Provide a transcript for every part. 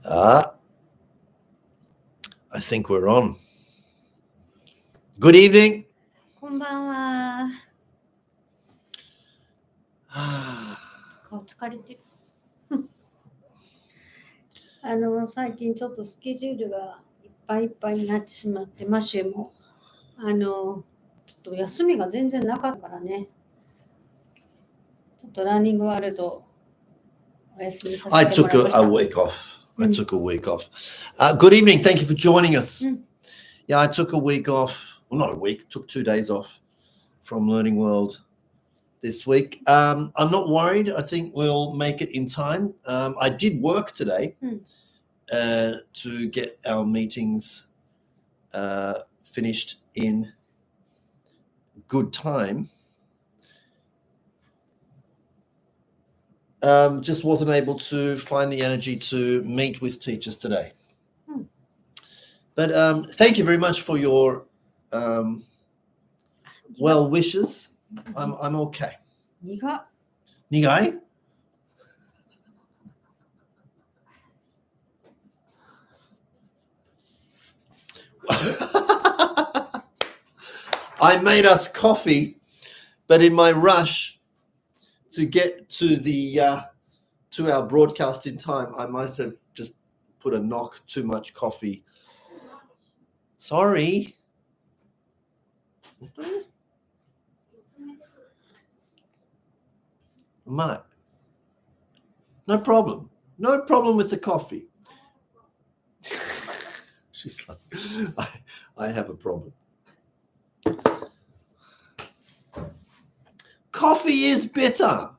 I think we're on. Good evening. こんばんは。顔疲れてる。最近ちょっとスケジュールがいっぱいいっぱいになってしまって、マシューもちょっと休みが全然なかったからね。ちょっとランニングワールドお休みさせてもらいました。I took a week off. I took a week off. Good evening. Thank you for joining us. Yeah, I took a week off. Well, not a week. Took 2 days off from Learning World this week. I'm not worried. I think we'll make it in time. I did work today to get our meetings finished in good time. Just wasn't able to find the energy to meet with teachers today. But thank you very much for your well wishes. I'm okay. 苦い? I made us coffee, but in my rush to get to to our broadcast in time, I might have just put a knock too much coffee. Sorry. Mate, no problem. No problem with the coffee. She's like, I have a problem. Coffee is bitter.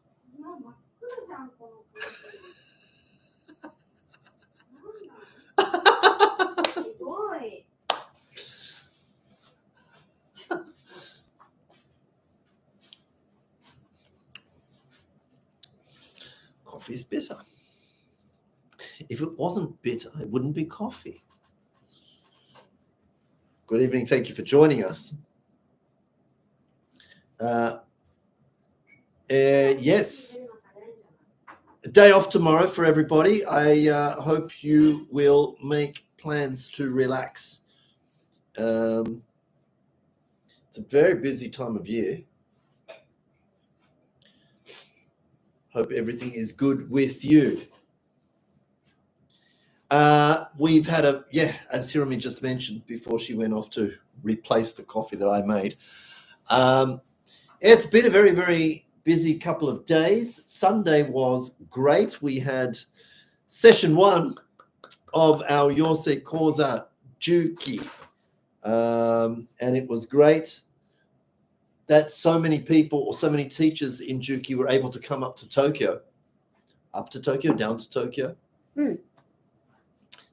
Coffee is bitter. If it wasn't bitter, it wouldn't be coffee. Good evening. Thank you for joining us. Yes. A day off tomorrow for everybody. I hope you will make plans to relax. It's a very busy time of year. Hope everything is good with you. We've had as Hiromi just mentioned before she went off to replace the coffee that I made. It's been a very, very busy couple of days. Sunday was great. We had session 1 of our Yosei Koza Juki, and it was great that so many people or so many teachers in Juki were able to come up to Tokyo, down to Tokyo.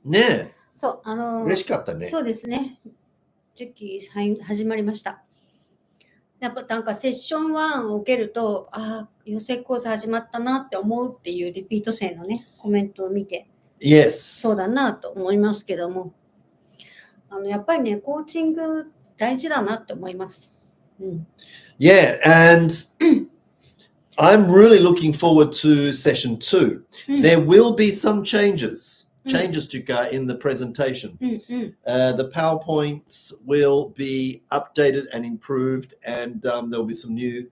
ねえ。そう、嬉しかったね。そうですね。10期始まりました。やっぱなんかセッション1を受けると、養成講座始まったなって思うっていうリピート生のね、コメントを見て、Yes. そうだなと思いますけども、やっぱりね、コーチング大事だなって思います。Yeah, and I'm really looking forward to session 2. There will be some changes to in the presentation. The PowerPoints will be updated and improved, and there'll be some new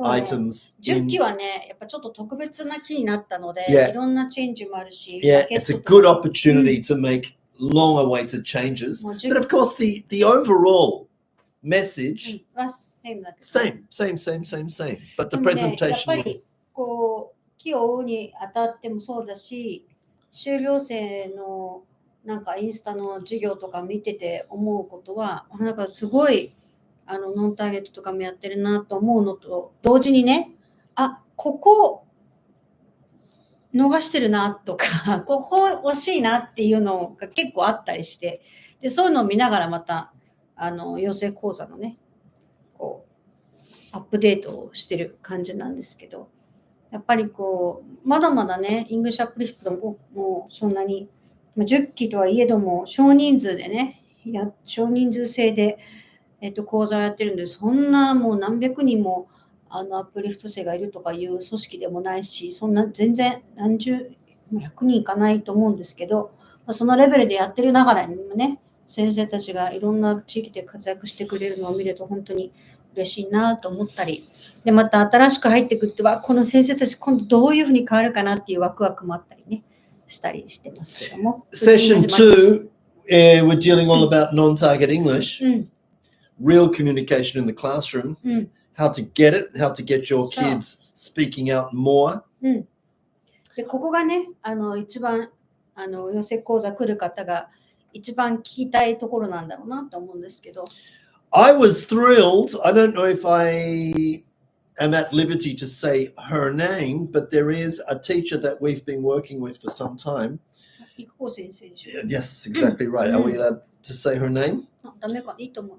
items. 10期はね、やっぱちょっと特別な期になったので、いろんなチェンジもあるし、Yeah, it's a good opportunity to make long-awaited changes. But of course, the overall message same. But the presentation. やっぱりこう期を追うにあたってもそうだし、修了生のなんかインスタの授業とか見てて思うことは、なんかすごいノンターゲットとかもやってるなと思うのと同時にね、ここ逃してるなとか、ここ惜しいなっていうのが結構あったりして、でそういうのを見ながらまた養成講座のね、こうアップデートをしてる感じなんですけど、やっぱりこうまだまだね、イングリッシュアップリフトもそんなに10期とはいえども少人数でね、少人数制で講座をやってるんで、そんなもう何百人もアップリフト生がいるとかいう組織でもないし、そんな全然何十100人いかないと思うんですけど、そのレベルでやってるながらにもね、先生たちがいろんな地域で活躍してくれるのを見ると本当に嬉しいなと思ったり、でまた新しく入ってくるとはこの先生たち今度どういうふうに変わるかなっていうワクワクもあったりね、したりしてますけども。Session 2, we're dealing all about non-target English, real communication in the classroom, how to get it, how to get your kids speaking out more. でここがね、一番養成講座来る方が一番聞きたいところなんだろうなと思うんですけど。I was thrilled. I don't know if I am at liberty to say her name, but there is a teacher that we've been working with for some time. Yes, exactly right. Are we allowed to say her name? ダメか、いいと思う。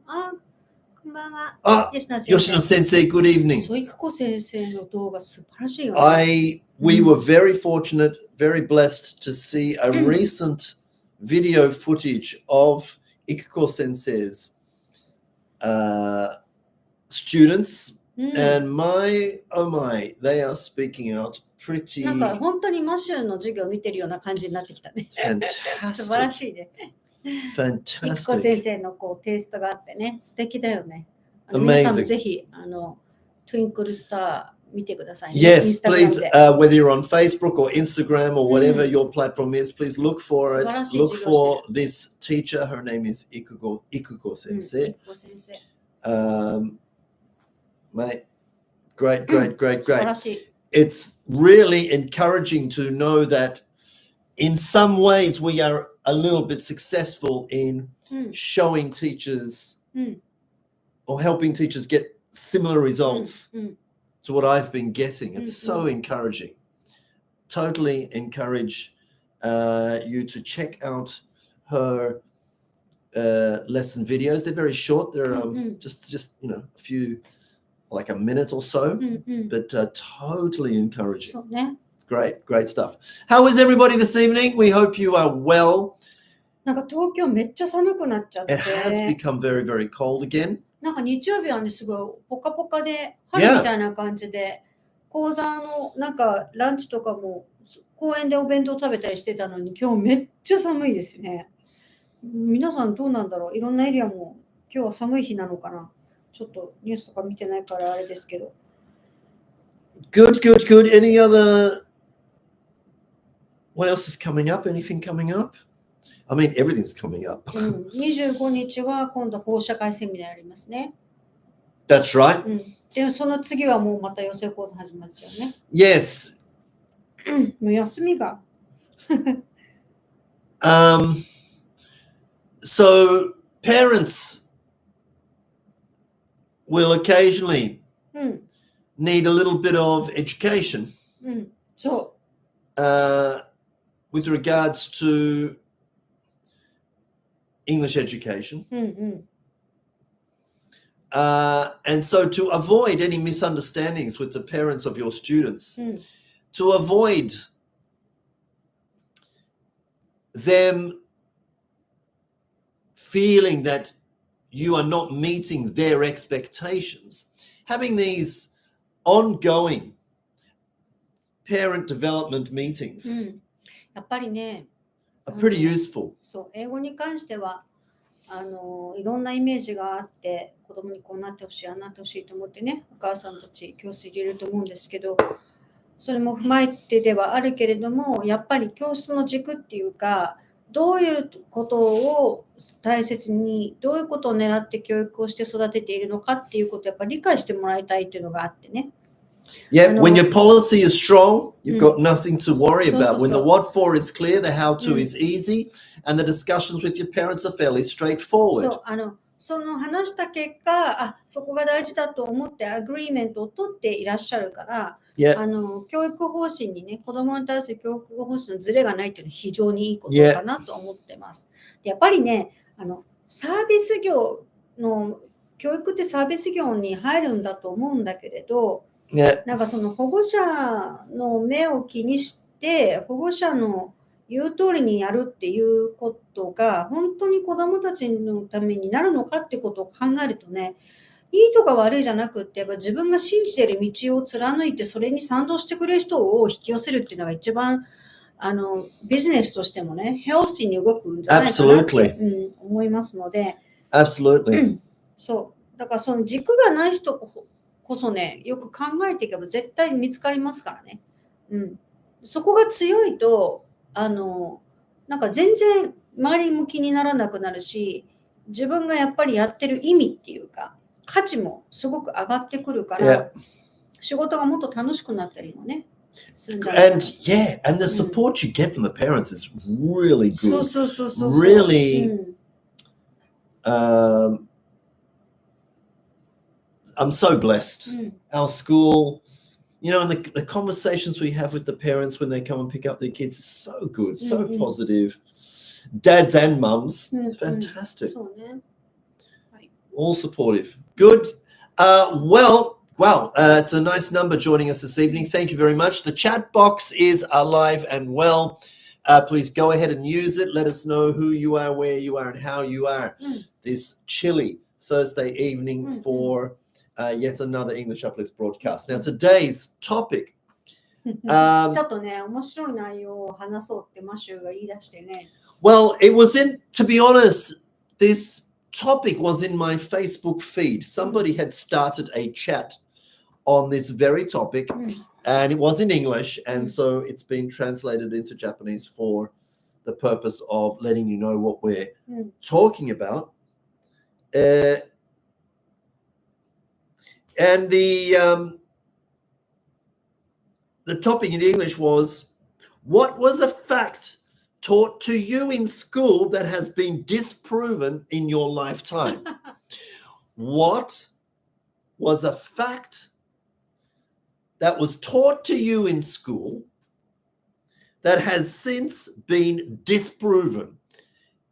こんばんは。Yoshino Sensei, good evening. そう、育子先生の動画素晴らしいよね。We were very fortunate, very blessed to see a recent video footage of Ikuko Sensei's students, and oh my, they are speaking out pretty. なんか本当にマシューの授業を見てるような感じになってきたね。Fantastic. 素晴らしいね。Fantastic. 育子先生のこうテイストがあってね、素敵だよね。 Amazing. 皆さんもぜひTwinkle Star 見てくださいね。Yes, please, whether you're on Facebook or Instagram or whatever your platform is, please look for it. Look for this teacher. Her name is Ikuko Sensei. Mate, great. It's really encouraging to know that in some ways we are a little bit successful in showing teachers or helping teachers get similar results to what I've been getting. It's so encouraging. Totally encourage you to check out her lesson videos. They're very short. They're just a few, like a minute or so, but totally encouraging. Great stuff. How is everybody this evening? We hope you are well. なんか東京めっちゃ寒くなっちゃって。 It has become very, very cold again. なんか日曜日はね、すごいポカポカで春みたいな感じで、講座のなんかランチとかも公園でお弁当食べたりしてたのに、今日めっちゃ寒いですよね。皆さんどうなんだろう。いろんなエリアも今日は寒い日なのかな。ちょっとニュースとか見てないからあれですけど。Good. Any other? What else is coming up? Anything coming up? I mean, everything's coming up. 25日は今度放射会セミナーやりますね。That's right. で、その次はもうまた養成講座始まっちゃうね。Yes. もう休みが。So parents will occasionally need a little bit of education with regards to English education. And so to avoid any misunderstandings with the parents of your students, to avoid them feeling that you are not meeting their expectations, having these ongoing parent development meetings やっぱりね、are pretty useful. そう、英語に関してはいろんなイメージがあって、子供にこうなってほしい、ああなってほしいと思ってね、お母さんたち教室入れると思うんですけど、それも踏まえてではあるけれども、やっぱり教室の軸っていうか、どういうことを大切に、どういうことを狙って教育をして育てているのかっていうことをやっぱり理解してもらいたいっていうのがあってね。Yeah, when your policy is strong, you've got nothing to worry about. When the what for is clear, the how to is easy, and the discussions with your parents are fairly straightforward. その話した結果、そこが大事だと思ってアグリーメントを取っていらっしゃるから、教育方針にね、子供に対する教育方針のズレがないっていうのは非常にいいことかなと思ってます。やっぱりね、サービス業の教育ってサービス業に入るんだと思うんだけれど、なんかその保護者の目を気にして保護者の言う通りにやるっていうことが本当に子どもたちのためになるのかってことを考えるとね、いいとか悪いじゃなくって、やっぱ自分が信じている道を貫いてそれに賛同してくれる人を引き寄せるっていうのが一番ビジネスとしてもね、ヘルシーに動くんじゃないかなって、思いますので。Absolutely. そう。だからその軸がない人こそね、よく考えていけば絶対見つかりますからね。そこが強いと、なんか全然周りも気にならなくなるし、自分がやっぱりやってる意味っていうか、価値もすごく上がってくるから、仕事がもっと楽しくなったりもね。And the support you get from the parents is really good. Really, I'm so blessed. Our school, and the conversations we have with the parents when they come and pick up their kids is so good, so positive. Dads and mums, fantastic. All supportive. Good. Wow, it's a nice number joining us this evening. Thank you very much. The chat box is alive and well. Please go ahead and use it. Let us know who you are, where you are, and how you are this chilly Thursday evening for yet another English Uplift broadcast. Now, today's topic. ちょっとね、面白い内容を話そうってマシューが言い出してね。Well, it was to be honest, this topic was in my Facebook feed. Somebody had started a chat on this very topic, and it was in English, and so it's been translated into Japanese for the purpose of letting you know what we're talking about. And the topic in English was, what was a fact taught to you in school that has been disproven in your lifetime? What was a fact that was taught to you in school that has since been disproven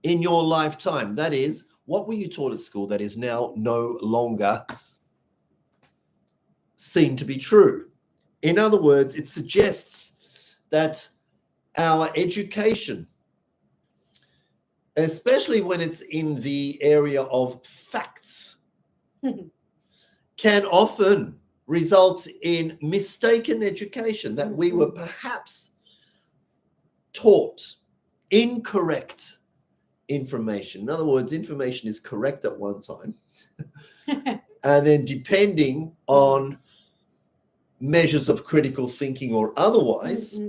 in your lifetime? That is, what were you taught at school that is now no longer seen to be true? In other words, it suggests that our education, especially when it's in the area of facts, can often result in mistaken education, that we were perhaps taught incorrect information. In other words, information is correct at one time, and then depending on measures of critical thinking or otherwise,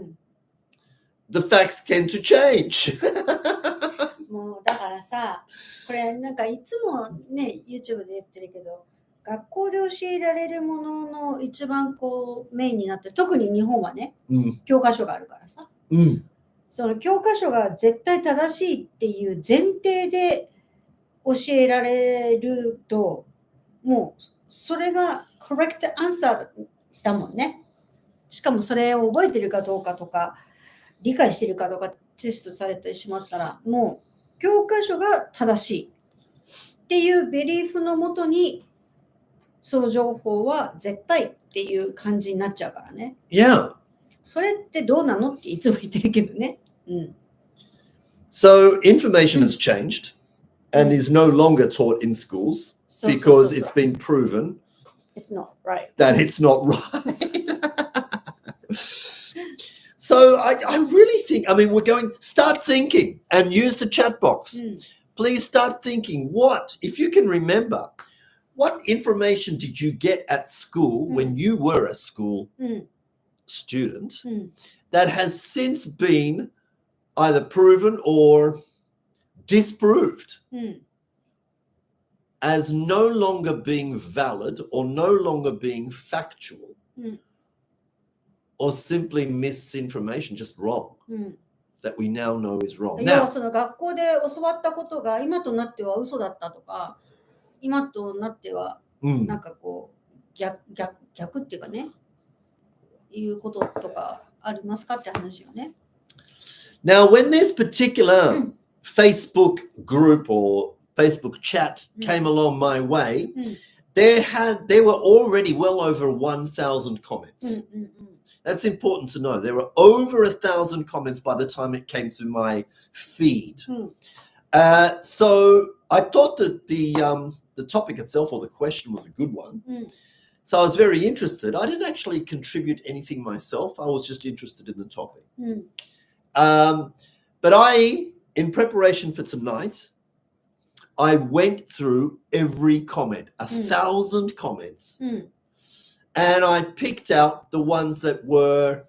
the facts tend to change. もうだからさ、これなんかいつもね、YouTube で言ってるけど、学校で教えられるものの一番こうメインになって、特に日本はね、教科書があるからさ、その教科書が絶対正しいっていう前提で教えられると、もうそれが correct answer だもんね。しかもそれを覚えてるかどうかとか、理解してるかどうかテストされてしまったら、もう教科書が正しいっていうベリーフのもとに、その情報は絶対っていう感じになっちゃうからね。Yeah. それってどうなのっていつも言ってるけどね。So information has changed and is no longer taught in schools because it's been proven it's not right. That it's not right. So I really think, we're going, start thinking and use the chat box. Please start thinking, if you can remember, what information did you get at school when you were a school student that has since been either proven or disproved as no longer being valid or no longer being factual or simply misinformation, just wrong, that we now know is wrong. 要はその学校で教わったことが今となっては嘘だったとか、今となってはなんかこう逆っていうかね、いうこととかありますかって話よね。Now, when this particular Facebook group or Facebook chat came along my way, there were already well over 1,000 comments. That's important to know. There were over 1,000 comments by the time it came to my feed. So I thought that the topic itself or the question was a good one. So I was very interested. I didn't actually contribute anything myself. I was just interested in the topic. But in preparation for tonight, I went through every comment, 1,000 comments, and I picked out the ones that were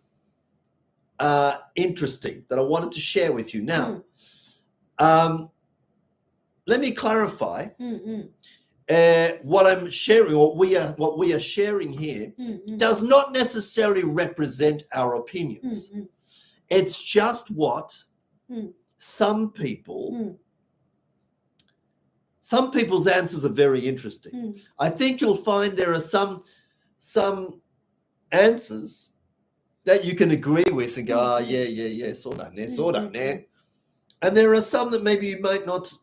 interesting that I wanted to share with you. Now, let me clarify. What I'm sharing, or what we are sharing here, does not necessarily represent our opinions. It's just what some people's answers are very interesting. I think you'll find there are some answers that you can agree with and go, yeah, so done. And there are some that maybe you might not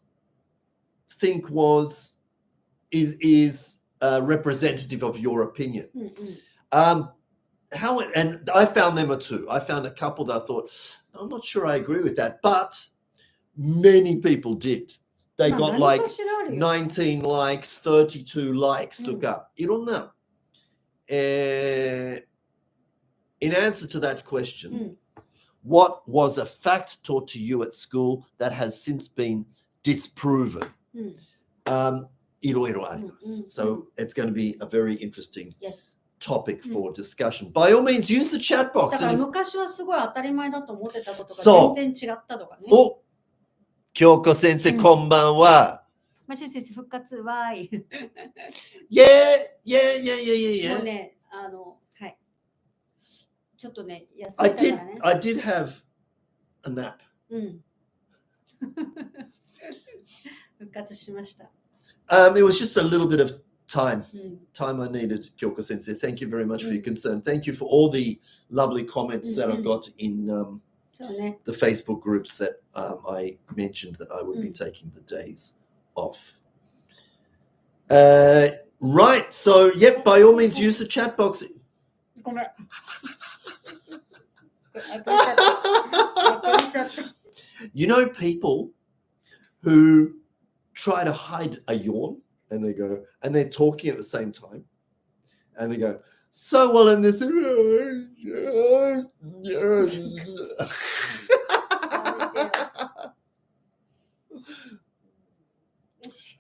think is representative of your opinion. And I found them too. I found a couple that I thought, I'm not sure I agree with that, but many people did. They got like 19 likes, 32 likes took up. いろんな、in answer to that question, what was a fact taught to you at school that has since been disproven? いろいろあります。So it's going to be a very interesting topic for discussion. By all means, use the chat box. だから昔はすごい当たり前だと思ってたことが全然違ったとかね。お、京子先生、こんばんは。マシ先生復活わーい。Yeah. もうね、はい。ちょっとね、休みだからね。I did have a nap. 復活しました。It was just a little bit of time I needed, Kyoko Sensei. Thank you very much for your concern. Thank you for all the lovely comments that I got in the Facebook groups that I mentioned that I would be taking the days off. Right, so by all means use the chat box. ごめん。You know people who try to hide a yawn and they're talking at the same time and they go, so well in this.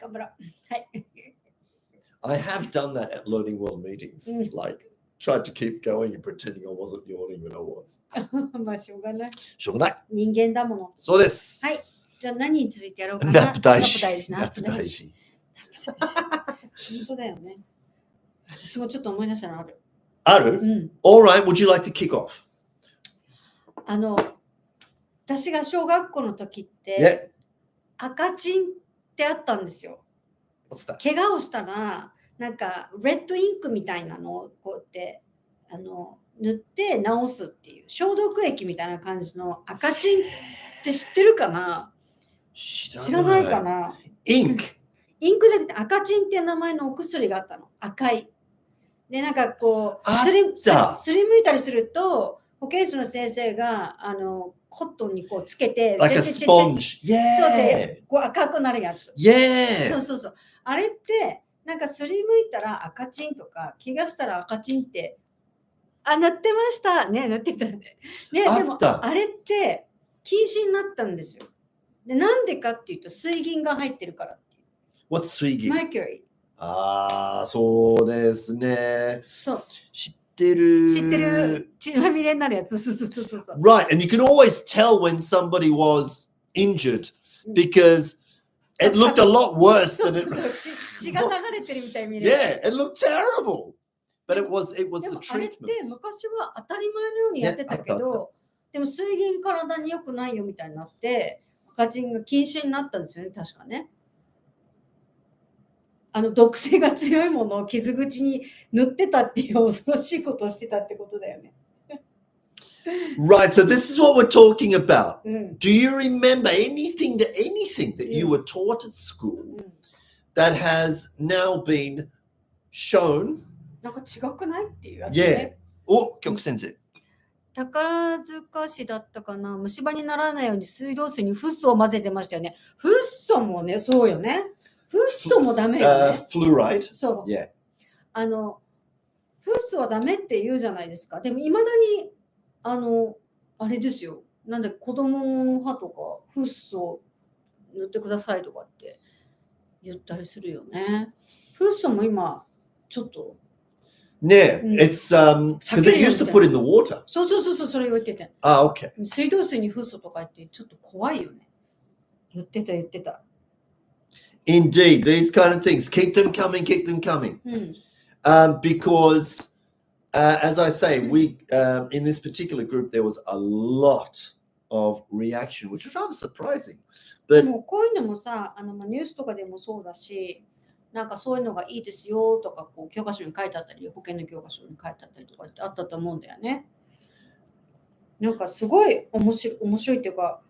頑張ろう。はい。I have done that at Learning World meetings. Like, tried to keep going and pretending I wasn't yawning when I was. まあしょうがない。しょうがない。人間だもの。そうです。はい。じゃあ何についてやろうかな。ナップ大事。ナップ大事。本当だよね。私もちょっと思い出したのある。ある？All right, would you like to kick off? 私が小学校の時って、赤チンってあったんですよ。怪我をしたら、なんかレッドインクみたいなのをこうやって塗って治すっていう消毒液みたいな感じの赤チンって知ってるかな？知らないかな？インクじゃなくて赤チンっていう名前のお薬があったの。赤い。で、なんかこう、すりむいたりすると、保健師の先生がコットンにこうつけて、like a sponge. そうで、こう赤くなるやつ。そう。あれって、なんかすりむいたら赤チンとか、怪我したら赤チンって、塗ってましたね、塗ってたね。でも、あれって禁止になったんですよ。で、なんでかっていうと、水銀が入ってるからっていう。What's 水銀？ Mercury。そうですね。そう。知ってる。血まみれになるやつ。そう。Right, and you can always tell when somebody was injured because it looked a lot worse than it. 血が流れてるみたいに見える。Yeah, it looked terrible. But it was the treatment. あれって昔は当たり前のようにやってたけど、でも水銀体に良くないよみたいになって、赤チンが禁止になったんですよね、確かね。毒性が強いものを傷口に塗ってたっていう恐ろしいことをしてたってことだよね。Right, so this is what we're talking about. Do you remember anything that you were taught at school that has now been shown? なんか違くないっていうやつね。局先生。宝塚市だったかな、虫歯にならないように水道水にフッ素を混ぜてましたよね。フッ素もね、そうよね。フッ素もダメよね。Fluoride? そう。Yeah. フッ素はダメって言うじゃないですか。でもいまだにあれですよ。なんで子供の歯とかフッ素塗ってくださいとかって言ったりするよね。フッ素も今ちょっとね、it's because it used to put in the water. そうそれ言ってて。Okay. 水道水にフッ素とか言ってちょっと怖いよね。言ってた。Indeed, these kind of things, keep them coming. Because as I say, we in this particular group there was a lot of reaction, which was rather surprising. で But もこういうのもさ、ニュースとかでもそうだし、なんかそういうのがいいですよとかこう教科書に書いてあったり、保険の教科書に書いてあったりとかってあったと思うんだよね。なんかすごい面白いっていうか、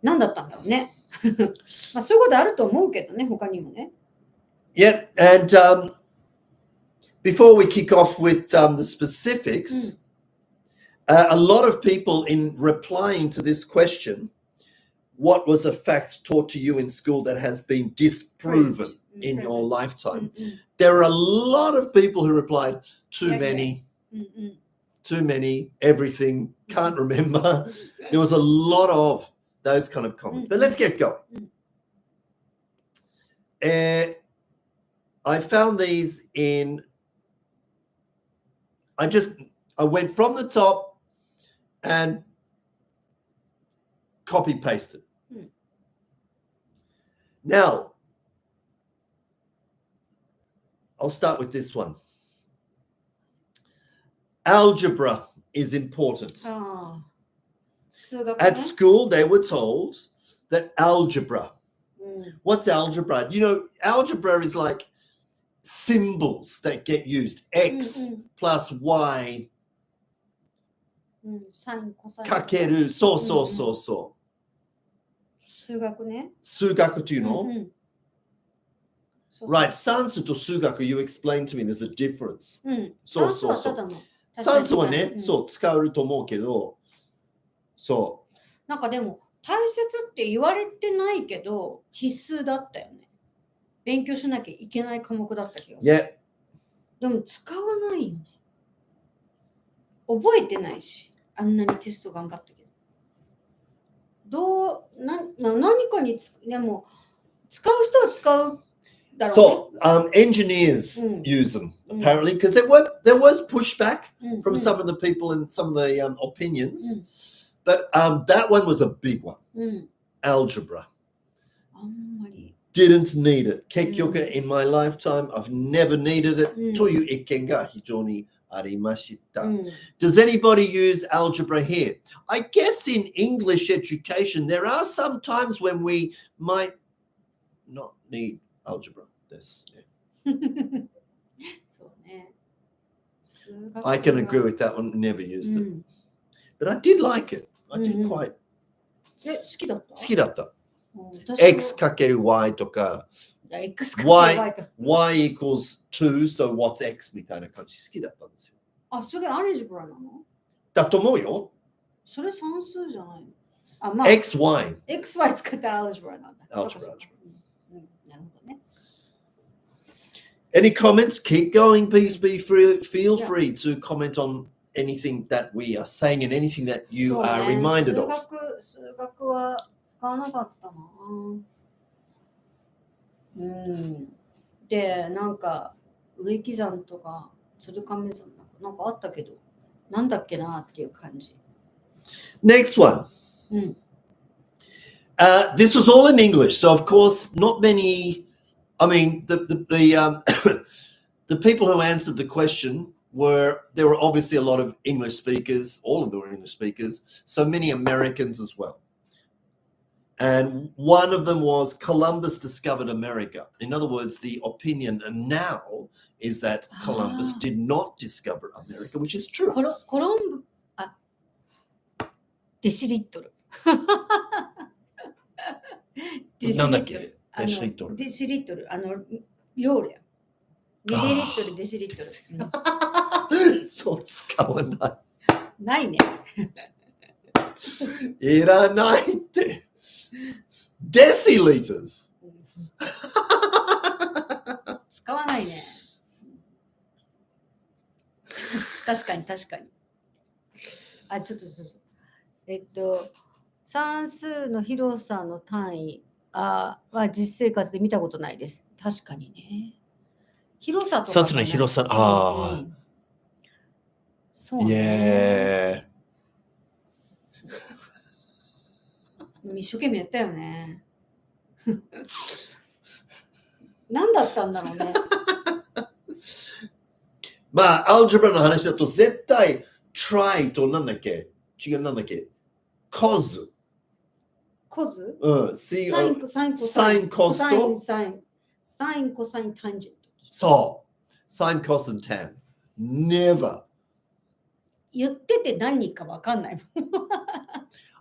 何だったんだろうね。まあそういうことあると思うけどね、他にもね。yeah, and before we kick off with the specifics, a lot of people in replying to this question, what was a fact taught to you in school that has been disproven in your lifetime? There are a lot of people who replied, too many, everything, can't remember. There was a lot of those kind of comments. But let's get going. I found these in, I went from the top and copy pasted. Now, I'll start with this one. Algebra is important. At school, they were told that algebra. What's algebra? You know, algebra is like symbols that get used. X plus Y. サイン、コサイン。かける。そう。数学ね。数学というの、Right, 算数と数学 you explained to me there's a difference. そう。算数はね、そう使うと思うけど、そう。なんかでも大切って言われてないけど必須だったよね。勉強しなきゃいけない科目だった気がする。Yeah. でも使わないよね。覚えてないし、あんなにテスト頑張ったけど。何かにでも使う人は使うだろうね。So, engineers use them apparently because there was pushback from some of the people and some of the opinions, but that one was a big one. Algebra. Didn't need it. 結局 in my lifetime, I've never needed it. という意見が非常にありました。Does anybody use algebra here? I guess in English education, there are some times when we might not need algebra. ですね。そうね。I can agree with that one. Never used it. But I did like it. I did quite. 好きだった？好きだった。X かける Y とか。Y equals 2, so what's X みたいな感じ好きだったんですよ。あ、それアルジブラなの？だと思うよ。それ算数じゃないの？あ、まあ、XY 使ったアルジブラなんだ。アルジブラ。なるほどね。Any comments? Keep going. Please feel free to comment on anything that we are saying and anything that you are reminded of. 数学は使わなかったな。で、なんか植木山とか鶴亀山なんかあったけど、なんだっけなっていう感じ。Next one. This was all in English, so of course not many. I mean, the people who answered the question there were obviously a lot of English speakers. All of them were English speakers. So many Americans as well. And one of them was Columbus discovered America. In other words, the opinion now is that Columbus did not discover America, which is true. デシリットル。なんだっけ？デシリットル。量や。ミリリットル、デシリットル。そう使わない。ないね。いらないって。Deciliters。使わないね。確かに。あ、ちょっと。算数の広さの単位は実生活で見たことないです。確かにね。広さとか。算数の広さ、そうね。一生懸命やったよね。何だったんだろうね。まあ、アルジェブラの話だと絶対 try となんだっけcos。サイン、コサイン、サイン、コスとサイン、コサイン、タンジェント。そう。サイン、コス and tan。Never。言ってて何かわかんない。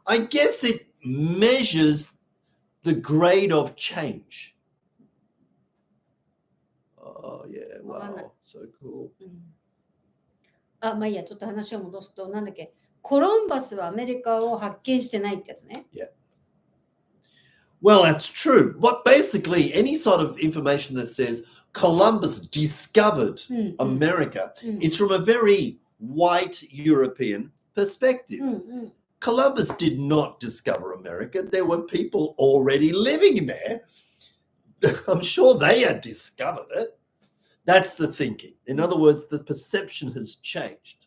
I guess it measures the grade of change. Oh, yeah, wow, so cool. まあいいや、ちょっと話を戻すと、なんだっけ、コロンバスはアメリカを発見してないってやつね。Yeah. Well, that's true. But basically, any sort of information that says Columbus discovered America is from a very white European perspective. Columbus did not discover America. There were people already living there. I'm sure they had discovered it. That's the thinking. In other words, the perception has changed.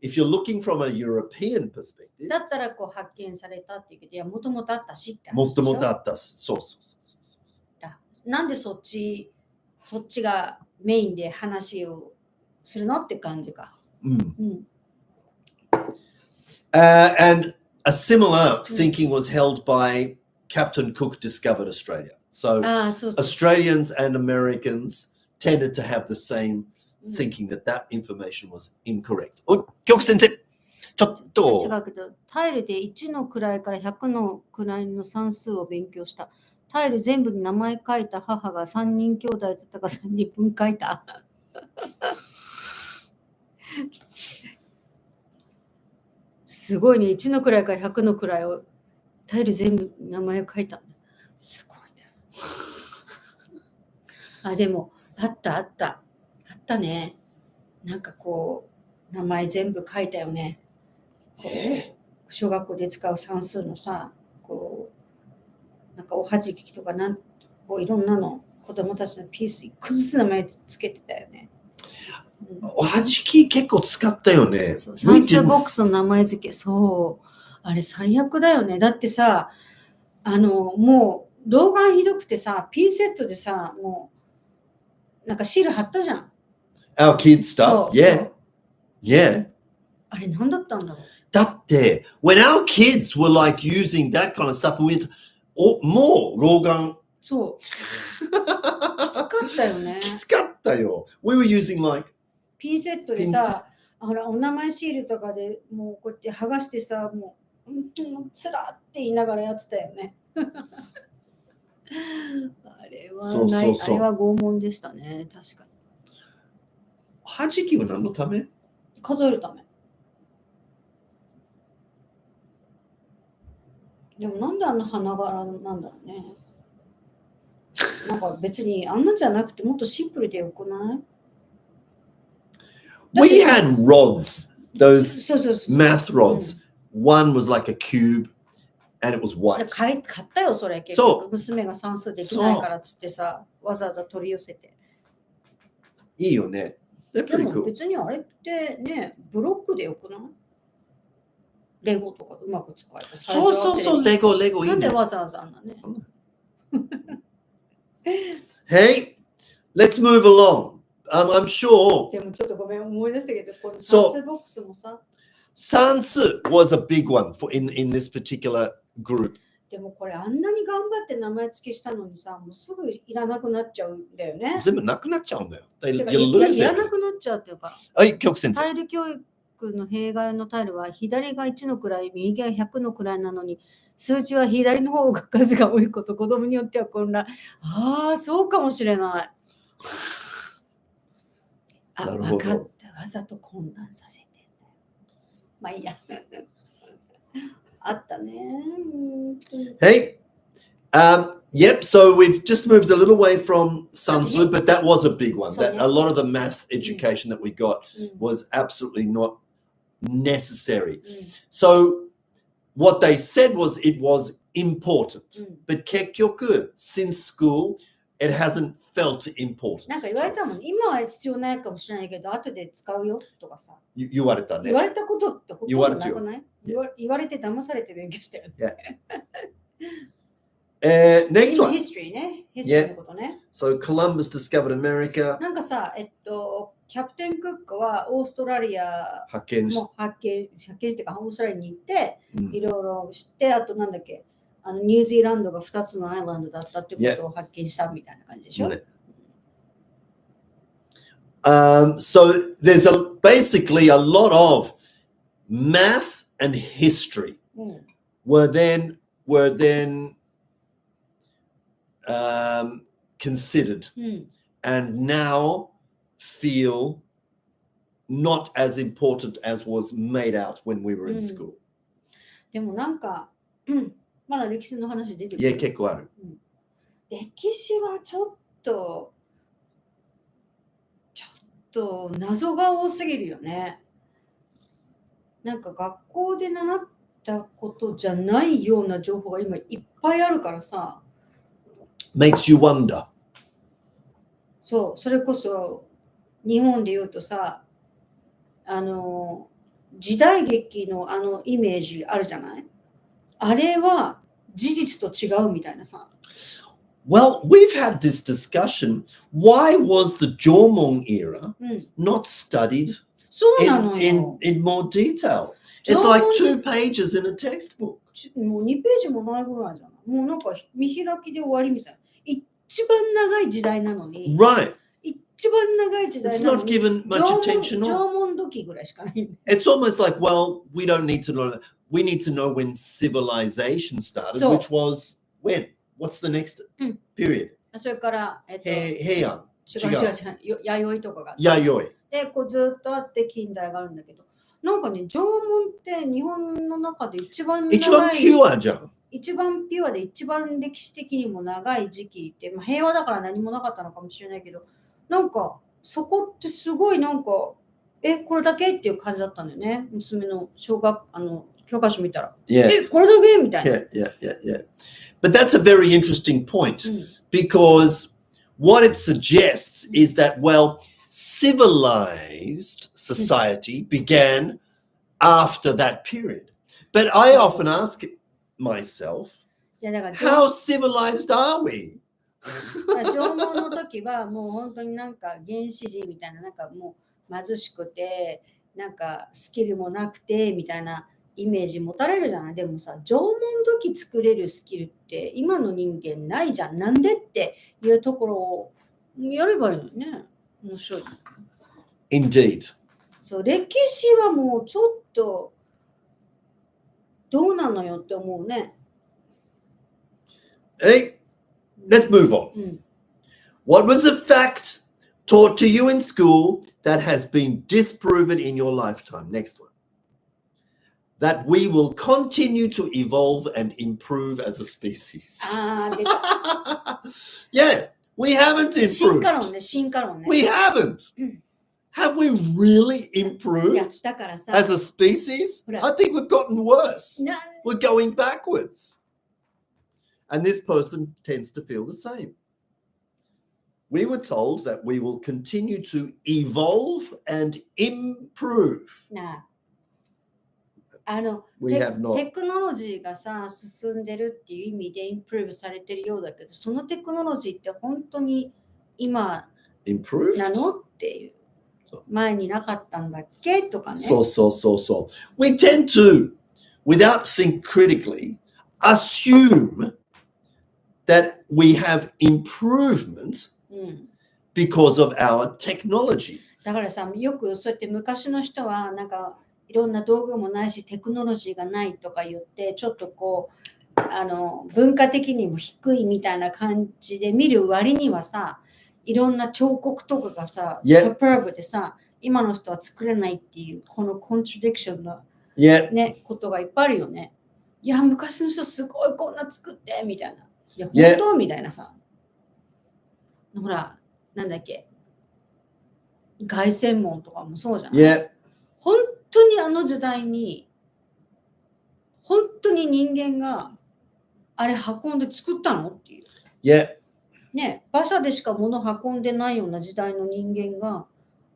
If you're looking from a European perspective, だったらこう発見されたって言うけど、いや、もともとあったしって話でしょ。もともとあったし。そう。なんでそっちがメインで話をするのって感じか。And a similar thinking was held by Captain Cook discovered Australia. So Australians and Americans tended to have the same thinking that information was incorrect. 教育先生、ちょっと。違うけど、タイルで1の位から100の位の算数を勉強した。タイル全部に名前書いた母が3人兄弟だったか3人分書いた。すごいね、1の位から100の位をタイル全部名前を書いた。すごいね。でも、あったね。なんかこう、名前全部書いたよね。小学校で使う算数のさ、こう、なんかおはじきとかこういろんなの子供たちのピース1個ずつ名前つけてたよね。おはじき結構使ったよね。算数ボックスの名前付け、そう。あれ最悪だよね。だってさ、もう老眼ひどくてさ、ピンセットでさ、もうなんかシール貼ったじゃん。Our kids stuff, yeah. あれ何だったんだろう。だって、when our kids were like using that kind of stuff,もう老眼。そう。きつかったよね。きつかったよ。We were using like ピンセットでさ、ほらお名前シールとかでもうこうやって剥がしてさ、もうつらって言いながらやってたよね。あれはあれは拷問でしたね、確かに。はじきは何のため？数えるため。でもなんであんな花柄なんだろうね。なんか別にあんなじゃなくてもっとシンプルでよくない？ We had rods, those math rods. One was like a cube and it was white. 買ったよ、それ。結局娘が算数できないからっつってさ、わざわざ取り寄せて。いいよね。でも別にあれってね、ブロックでよくない？レゴとかうまく使えば。そう、レゴいいね。なんでわざわざあんなね。Hey, let's move along. I'm sure. でもちょっとごめん、思い出したけど、この算数ボックスもさ。算数 was a big one in this particular group. でもこれあんなに頑張って名前付けしたのにさ、もうすぐいらなくなっちゃうんだよね。全部なくなっちゃうんだよ。いらなくなっちゃうっていうか。はい、教育先生。タイル教育の弊害のタイルは左が1の位、右が100の位なのに、数値は左の方が数が多いこと、子供によっては混乱。そうかもしれない。分かった。わざと混乱させてんだよ。まあいいや。あったね。Hey, yep, so we've just moved a little way from Sansu, but that was a big one. That a lot of the math education that we got was absolutely not necessary. So what they said was it was important. But 結局 since school, it hasn't felt important. なんか言われたもん、今は必要ないかもしれないけど、後で使うよとかさ。言われたね。言われたことってほとんどなくない？言われて騙されて勉強したよね。Next one. History ね。History のことね。So Columbus discovered America. なんかさ、キャプテン・クックはオーストラリア発見っていうか、オーストラリアに行って、いろいろ知って、あとなんだっけ、ニュージーランドが2つのアイランドだったってことを発見したみたいな感じでしょ。So there's basically a lot of math and history were then considered and now feel not as important as was made out when we were in school. でもなんかまだ歴史の話出てくる。いや、結構ある。歴史はちょっと謎が多すぎるよね。なんか学校で習ったことじゃないような情報が今いっぱいあるからさ。Makes you wonder. そう、それこそ日本で言うとさ、時代劇のイメージあるじゃない？あれは事実と違うみたいなさ。Well, we've had this discussion. Why was the Jomon era not studied in more detail? It's like 2 pages in a textbook. もう2ページもないぐらいじゃない。もうなんか見開きで終わりみたいな。一番長い時代なのに。Right. 一番長い時代なのに。It's not given much attention. 縄文時ぐらいしかない。It's almost like, well, we don't need to know that. We need to know when civilization started, which was when? What's the next period? それから、平安。違う。弥生とかが。弥生。で、こうずっとあって近代があるんだけど、なんかね、縄文って日本の中で一番長い。一番ピュアじゃん。一番ピュアで一番歴史的にも長い時期って、まあ、平和だから何もなかったのかもしれないけど、なんかそこってすごいなんか、これだけっていう感じだったんだよね。娘の教科書見たら。これだけみたいな。Yeah. But that's a very interesting point because what it suggests is that, well, civilized society began after that period. But I often ask myself, how civilized are we? 縄文の時はもう本当になんか原始人みたいな、なんかもう貧しくて、なんかスキルもなくてみたいなイメージ持たれるじゃない。でもさ、縄文時作れるスキルって今の人間ないじゃん。なんでっていうところをやればいいのね。面白い。Indeed. そう、歴史はもうちょっとどうなのよって思うね。Let's move on. What was a fact taught to you in school that has been disproven in your lifetime? Next one. That we will continue to evolve and improve as a species. Yeah, we haven't improved. 進化論ね。We haven't. Have we really improved as a species? I think we've gotten worse. We're going backwards. And this person tends to feel the same. We were told that we will continue to evolve and improve. We have not. テクノロジーがさ、進んでるっていう意味でインプルーブされてるようだけど、そのテクノロジーって本当に今なのっていう。前になかったんだっけとかね。そう。We tend to, without think critically, assume that we have improvement because of our technology. だからさ、よくそうやって昔の人はなんかいろんな道具もないしテクノロジーがないとか言ってちょっとこう文化的にも低いみたいな感じで見る割にはさ、いろんな彫刻とかがさ、サパーブでさ、今の人は作れないっていうこのコントラディクションな、ね、ことがいっぱいあるよね。いや、昔の人すごいこんな作ってみたいな。いや、本当みたいなさ。ほら、なんだっけ。凱旋門とかもそうじゃない。本当にあの時代に本当に人間があれ運んで作ったのっていう。Yeah. ね、馬車でしか物運んでないような時代の人間が、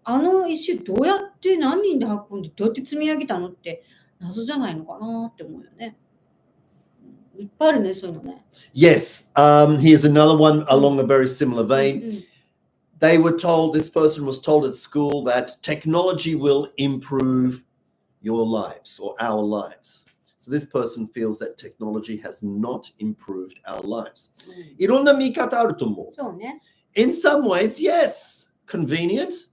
あの石どうやって何人で運んでどうやって積み上げたのって謎じゃないのかなって思うよね。いっぱいあるね、そういうのね。Yes. Here's another one along a very similar vein. They were told, this person was told at school that technology will improve your lives or our lives. So this person feels that technology has not improved our lives. いろんな見方あると思う。そうね。In some ways, yes, convenient.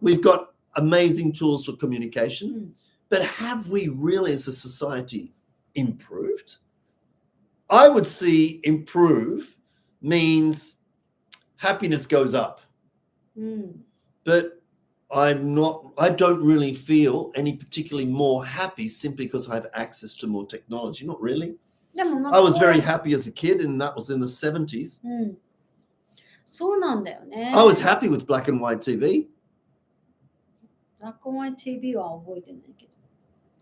We've got amazing tools for communication. But have we really as a society improved? I would see improve means happiness goes up. But I don't really feel any particularly more happy simply because I have access to more technology. Not really. I was very happy as a kid, and that was in the 70s. そうなんだよね。I was happy with black and white TV. Black and white TV は覚えてないけ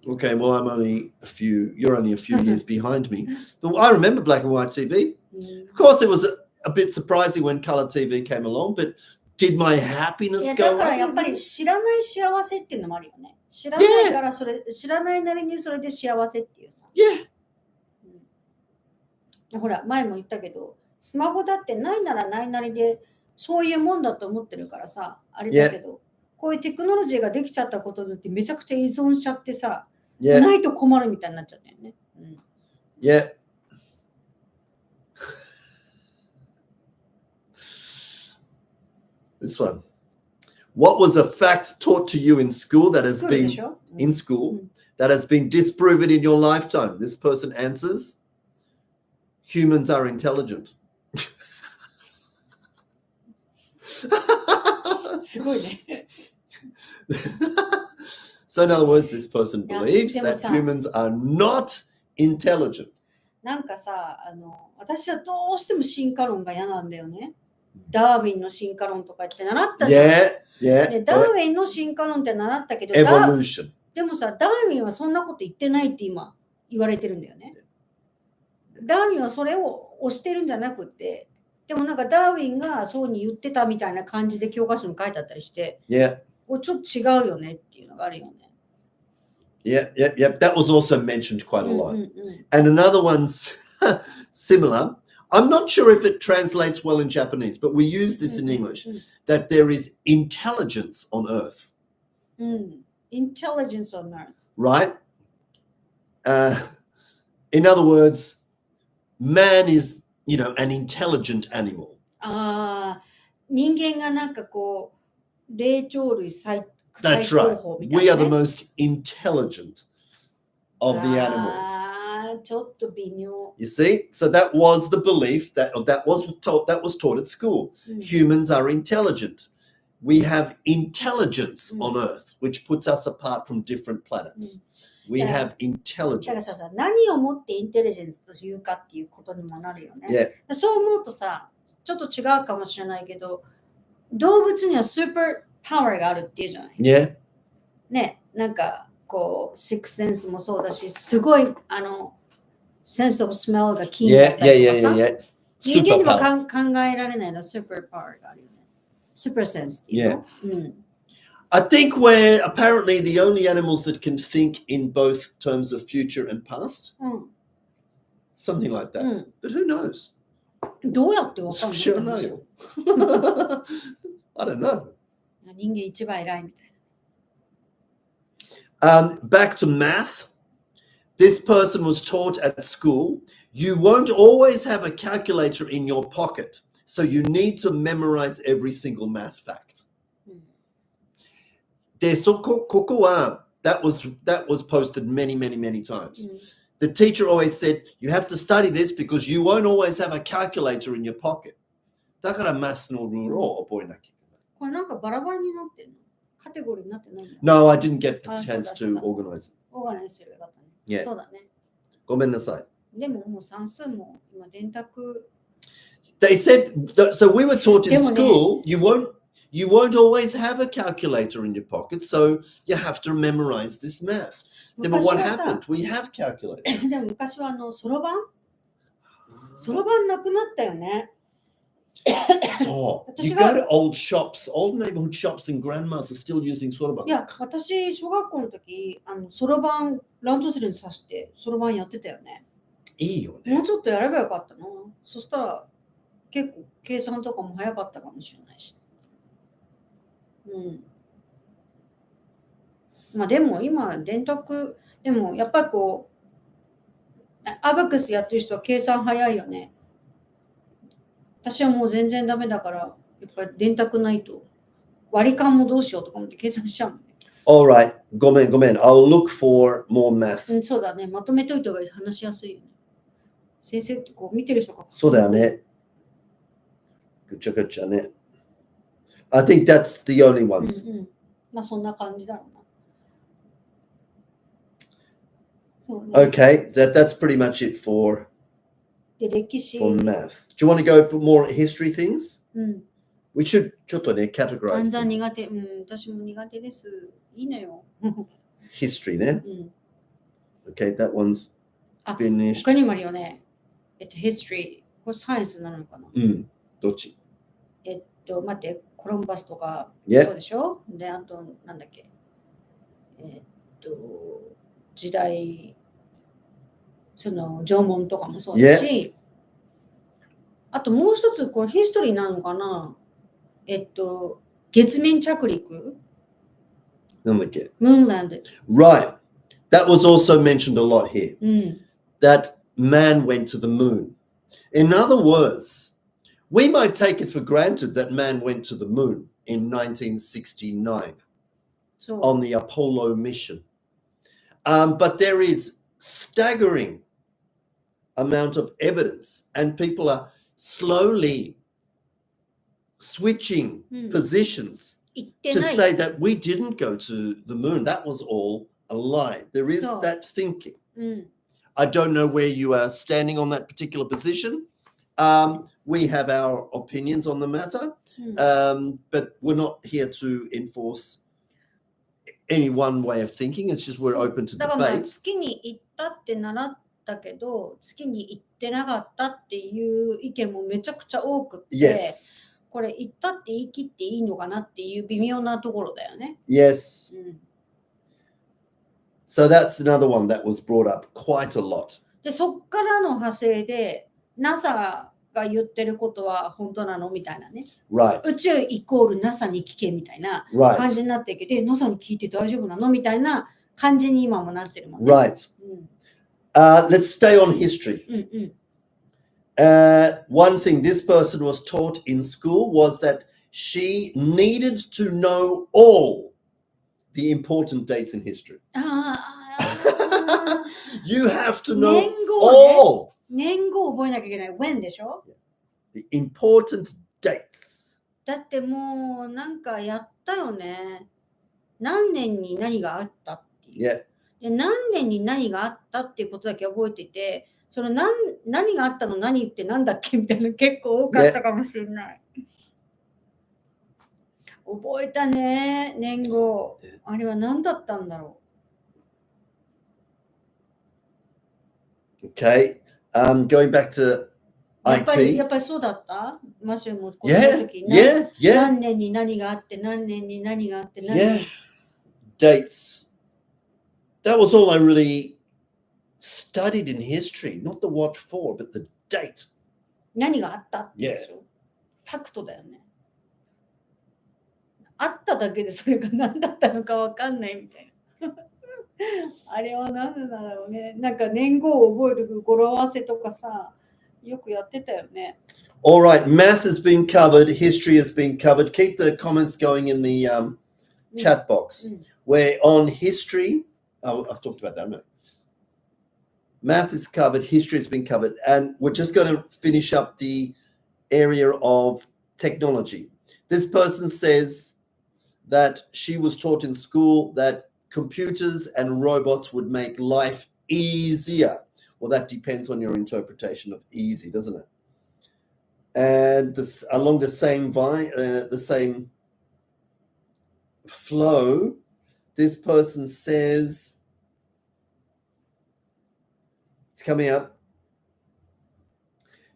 ど。Okay, well, you're only a few years behind me. But I remember black and white TV. Of course, it was a bit surprising when color TV came along, but did my happiness go up? だからやっぱり知らない幸せっていうのもあるよね。知らないから知らないなりにそれで幸せっていうさ。ほら、前も言ったけど、スマホだってないならないなりでそういうもんだと思ってるからさ、あれだけど、こういうテクノロジーができちゃったことによってめちゃくちゃ依存しちゃってさ、ないと困るみたいになっちゃったよね。Yeah. This one. What was a fact taught to you in school that has been that has been disproven in your lifetime? This person answers, humans are intelligent. すごいね。So in other words, this person believes that humans are not intelligent. なんかさ、私はどうしても進化論が嫌なんだよね。ダーウィンの進化論とか言って習ったじゃん。でダーウィンの進化論って習ったけど、Evolution. でもさ、ダーウィンはそんなこと言ってないって今言われてるんだよね。ダーウィンはそれを推してるんじゃなくて、でもなんかダーウィンがそうに言ってたみたいな感じで教科書に書いてあったりして、ちょっと違うよねっていうのがあるよね。Yep. That was also mentioned quite a lot. And another one's similar. I'm not sure if it translates well in Japanese, but we use this in English, that there is intelligence on Earth. Intelligence on Earth. Right? In other words, man is, an intelligent animal. 人間がなんかこう、霊長類最 That's right. We are the most intelligent of the animals. ちょっと微妙。You see? So that was the belief that was taught at school. Humans are intelligent. We have intelligence on Earth, which puts us apart from different planets. We have intelligence. だからさ、何をもってインテリジェンスというかっていうことにもなるよね。そう思うとさ、ちょっと違うかもしれないけど、動物にはスーパーパワーがあるっていうじゃない。ね、なんかこう、シックスセンスもそうだし、すごいセンスオブスメルがキーンだったりとかさ、人間には考えられないのスーパーパワーがあるよね。スーパーセンスっていうの。I think we're apparently the only animals that can think in both terms of future and past. Something like that. But who knows? どうやってわかんない？知らないよ。I don't know. 人間一番偉いみたいな。Back to math. This person was taught at school, you won't always have a calculator in your pocket, so you need to memorize every single math fact. で、ここは、that was posted many times. The teacher always said, you have to study this because you won't always have a calculator in your pocket. だからマスのルールを覚えなきゃいけない。これなんかバラバラになってるの？カテゴリーになってないんだ。No, I didn't get the chance to organize it. オーガナイズすればよかったね。そうだね。ごめんなさい。でももう算数も今電卓。They said, so we were taught in school, you you won't always have a calculator in your pocket, so you have to memorize this math. Then but what happened? We have calculators. でも昔はそろばんなくなったよね。So you go to old shops, old neighborhood shops, and grandmas are still using そろばん。いや、私、小学校の時、そろばん、ランドセルに挿して、そろばんやってたよね。いいよね。もうちょっとやればよかったな。そしたら、結構、計算とかも早かったかもしれないし。うん。まあでも、今、電卓、でも、やっぱりこう、アバクスやってる人は計算早いよね。私はもう全然ダメだから、やっぱり電卓ないと。割り勘もどうしようとか思って計算しちゃうもんね。Alright, ごめん。I'll look for more math. そうだね。まとめといた方が話しやすいよね。先生ってこう見てる人が。そうだよね。ぐちゃぐちゃね。I think that's the only ones. まあそんな感じだろうな。そうね。Okay, that's pretty much it for で、歴史。for math. Do you want to go for more history things? うん。We should ちょっとね、categorize. 暗算苦手。私も苦手です。いいのよ。History ね。Okay, that one's finished. 他にもあるよね。history。これサイエンスなのかな。どっち？待って、コロンバスとか、そうでしょ？で、あと、なんだっけ。時代、その縄文とかもそうだし、あともう一つ、これヒストリーなのかな？月面着陸？なんだっけ？ Moonland. Right. That was also mentioned a lot here. That man went to the moon. In other words, we might take it for granted that man went to the moon in 1969 on the Apollo mission. But there is staggering amount of evidence, and people are slowly switching positions to say that we didn't go to the moon. That was all a lie. There is that thinking. I don't know where you are standing on that particular position. We have our opinions on the matter, but we're not here to enforce any one way of thinking. It's just we're open to debate. 月に行ったって習ったけど、月に行ってなかったっていう意見もめちゃくちゃ多くて、これ行ったって言い切っていいのかなっていう微妙なところだよね。Yes. So that's another one that was brought up quite a lot. で、そっからの派生で NASA が言ってることは本当なのみたいなね。Right. 宇宙イコール NASA に聞けみたいな感じになってるけど、NASA に聞いて大丈夫なのみたいな感じに今もなってるもんね。Right. Let's stay on history. One thing this person was taught in school was that she needed to know all the important dates in history. You have to know all. 年号覚えなきゃいけない。when でしょ？ The important dates. だってもうなんかやったよね。何年に何があったっていう。で何年に何があったっていうことだけ覚えてて、その何があったの何ってなんだっけみたいな結構多かったかもしれない。覚えたね、年号。あれは何だったんだろう。Okay. Going back to IT. やっぱりそうだったマシューも子供の時何年に何があって何年に何があって何年 Dates. That was all I really studied in history. Not the what for, but the date. 何があったってでしょ、ファクトだよね。あっただけでそれが何だったのかわかんないみたいな。あれは何だろうね。なんか年号を覚える語呂合わせとかさ、よくやってたよね。All right, math has been covered, history has been covered. Keep the comments going in the chat box. We're on history. Oh, I've talked about that, haven't I? Math is covered, history has been covered, and we're just going to finish up the area of technology. This person says that she was taught in school that computers and robots would make life easier. Well, that depends on your interpretation of easy, doesn't it? And along the same flow, this person says, it's coming up,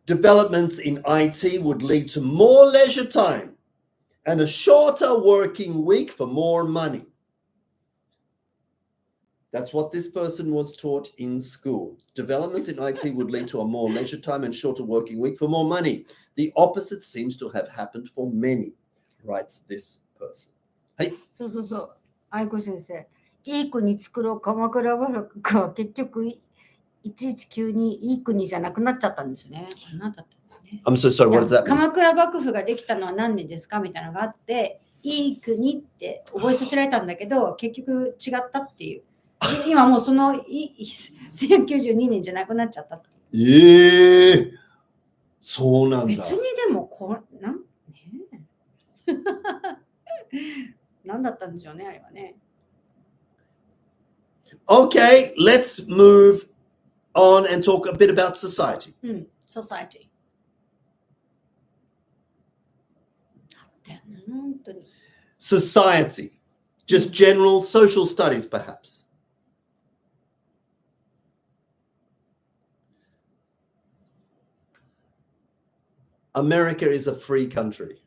developments in IT would lead to more leisure time and a shorter working week for more money. That's what this person was taught in school. Developments in IT would lead to a more leisure time and shorter working week for more money. The opposite seems to have happened for many, writes this person. はい。そうそうそう。愛子先生。いい国作ろう鎌倉幕府が結局119にいい国じゃなくなっちゃったんですよね。何だったのね。I'm so sorry, what does that mean? 鎌倉幕府ができたのは何年ですかみたいなのがあって、いい国って覚えさせられたんだけど、結局違ったっていう。今もうその1092年じゃなくなっちゃったって。そうなんだ。別にでも何だったんでしょうね、あれはね。Okay, let's move on and talk a bit about society. Society. 本当に。Society. Just general social studies, perhaps. America is a free country.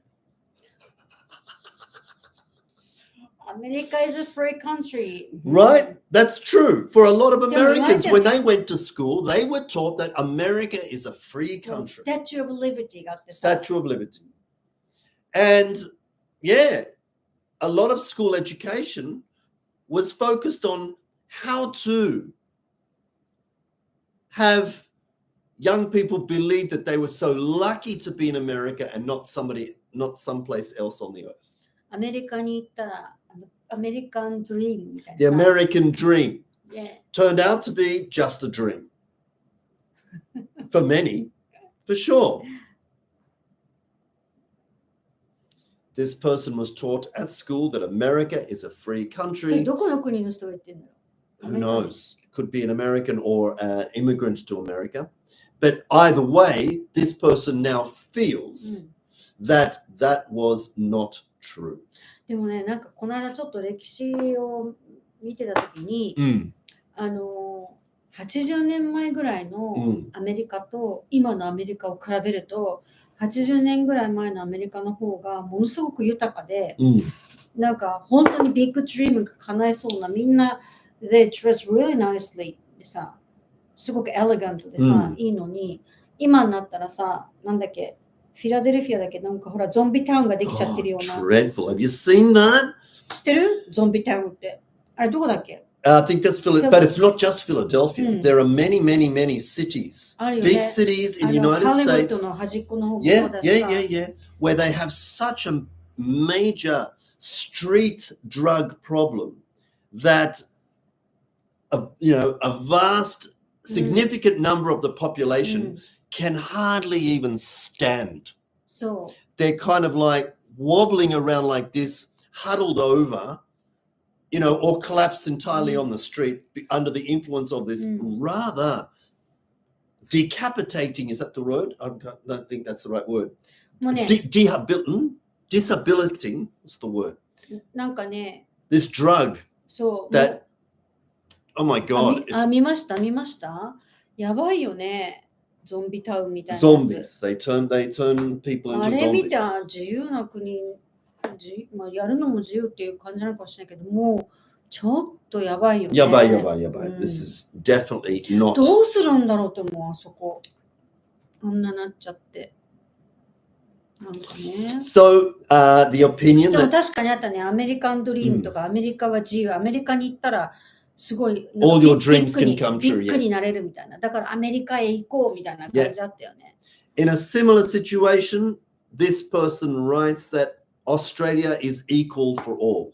America is a free country. Right? That's true. For a lot of Americans, when they went to school, they were taught that America is a free country. Statue of Liberty があってさ。Statue of Liberty. And yeah, a lot of school education was focused on how to have young people believe that they were so lucky to be in America and not someplace else on the earth. アメリカに行ったら、American dream みたいな。The American dream Yeah. turned out to be just a dream. For many, for sure. This person was taught at school that America is a free それ country. どこの国の人が言ってんだろう Who knows? Could be an American or an immigrant to America. But either way, this person now feels that that was not true. でもね、なんかこの間ちょっと歴史を見てたときに、80年前ぐらいのアメリカと今のアメリカを比べると、80年ぐらい前のアメリカの方がものすごく豊かで、なんか本当にビッグドリームが叶えそうな、みんな they dress really nicely でさ、すごくエレガントでさ、いいのに、今になったらさ、なんだっけ、フィラデルフィアだけなんかほらゾンビタウンができちゃってるような。Dreadful. Have you seen that? 知ってる？ゾンビタウンって。あれどこだっけ？ I think that's Philadelphia, but it's not just Philadelphia. There are many, many, many cities, big cities in the United States. Yeah. Where they have such a major street drug problem that a vast, significant number of the population can hardly even stand. So they're kind of like wobbling around like this, huddled over, or collapsed entirely on the street under the influence of this rather decapitating, is that the word? I don't think that's the right word. Disabilitating, what's the word? なんかね This drug そう that, oh my God. 見ましたやばいよね。ゾンビタウンみたいな。Zombies. They turn people into あれ見 zombies. た自由な国、やるのも自由っていう感じなのかもしれないけど、もうちょっとやばいよね。やばい。This is definitely not. どうするんだろうと思う、あそこ。あんななっちゃって。なんかね。So, the opinion でも that 確かにあったね、アメリカンドリームとか、アメリカは自由、アメリカに行ったら、すごい all your dreams can come ビ true. ッグになれるみたいな。だからアメリカへ行こうみたいな感じあったよね。In a similar situation, this person writes that Australia is equal for all.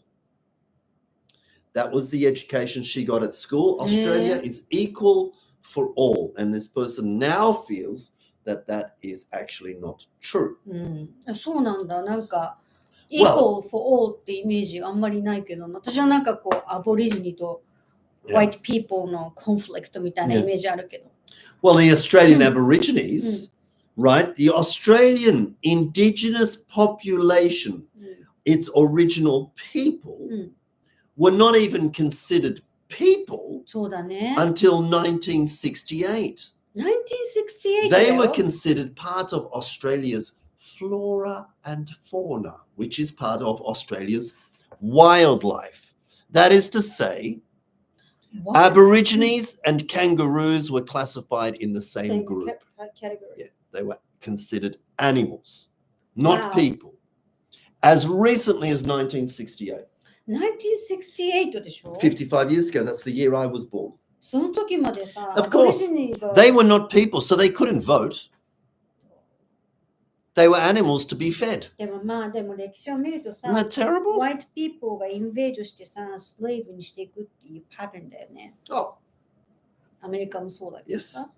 That was the education she got at school. Australia is equal for all. And this person now feels that that is actually not true. そうなんだ。なんか、equal for all ってイメージあんまりないけど、私はなんかこう、アボリジニと white people のコンフリクトみたいなイメージあるけど。Well, the Australian Aborigines, right? The Australian indigenous population its original people were not even considered people そうだね。 until 1968. 1968 They だ were よ。 considered part of Australia's flora and fauna, which is part of Australia's wildlife. That is to say, What? Aborigines and kangaroos were classified in the same group. Category. Yeah, they were considered animals, not Wow. people. As recently as 1968, 1968でしょ 55 years ago, that's the year I was born. その時までさ、 Of アボリ course. ジニが They were not people, so they couldn't vote. They were animals to be fed. でもまあでも歴史を見るとさ、 Isn't that terrible? white people がインベードしてさ、スレイブにしていくっていうパターンだよね。 Oh, アメリカもそうだけどさ。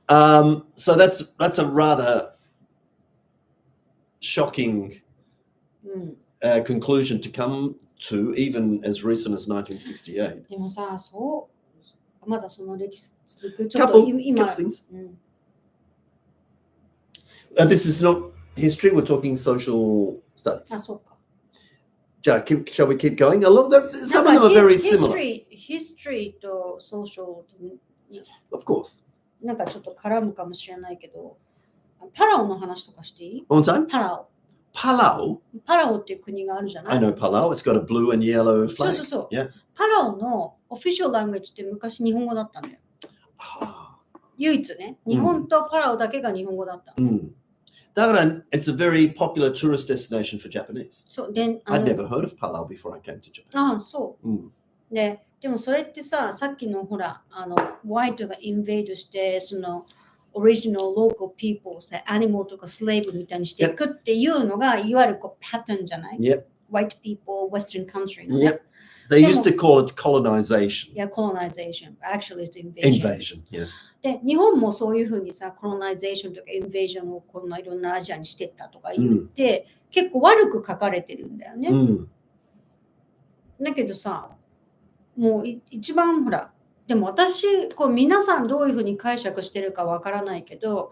yes. So that's a rather shocking うん、 conclusion to come to, even as recent as 1968. でもさ、そうまだその歴史続くちょっと Couple 今、 things. うん、 This is not history, we're talking social studies. あ、そうか。 Shall we keep going? Along some of them are very similar. History と social Of course. なんかちょっと絡むかもしれないけど、パラオの話とかしていい？ One more time. パラオ。 Palau. パラオっていう国があるじゃない I know Palau. It's got a blue and yellow そう flag. そうそう。 Yeah. パラオのオフィシャルラングエッジって昔日本語だったんだよ。 Ah. 唯一ね。日本とパラオだけが日本語だった。 It's a very popular tourist destination for Japanese. そうで、I'd never heard of Palau before I came to Japan. ああ、そう。 Mm. でもそれってさ、さっきのほら、ホワイトがインベードして、その、オリジナルローカルピーポーさ、アニマルとかスレイブみたいにしていくっていうのが、いわゆるこうパターンじゃない？ Yep. White people, Western country のね。 Yep. They used to call it colonization. Yeah, colonization. Actually, it's invasion. Invasion, yes. で、日本もそういうふうにさ、colonization とか invasion をこんないろんなアジアにしてったとか言って、結構悪く書かれてるんだよね。だけどさ、もう一番ほら、でも私、こう皆さんどういうふうに解釈してるかわからないけど、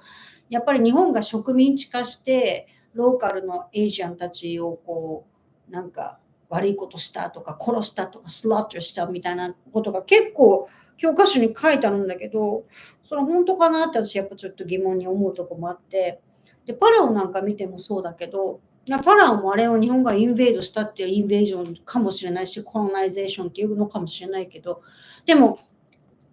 やっぱり日本が植民地化して、ローカルのエイジアンたちをこう、なんか悪いことしたとか、殺したとか、スラットしたみたいなことが結構教科書に書いてあるんだけど、それ本当かなって私やっぱちょっと疑問に思うとこもあって、で、パラオなんか見てもそうだけど、パラオもあれを日本がインベードしたっていうインベージョンかもしれないし、コロナイゼーションっていうのかもしれないけど、でも、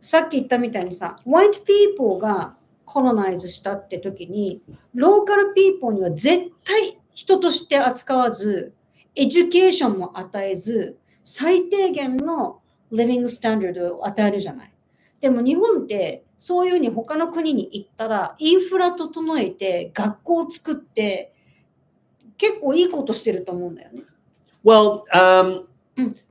さっき言ったみたいにさ、white people がコロナイズしたって時に、ローカルピーポーには絶対人として扱わず、エデュケーションも与えず、最低限のリビングスタンダードを与えるじゃない。でも日本ってそういうふうに他の国に行ったら、インフラ整えて、学校を作って、結構いいことしてると思うんだよね。Well,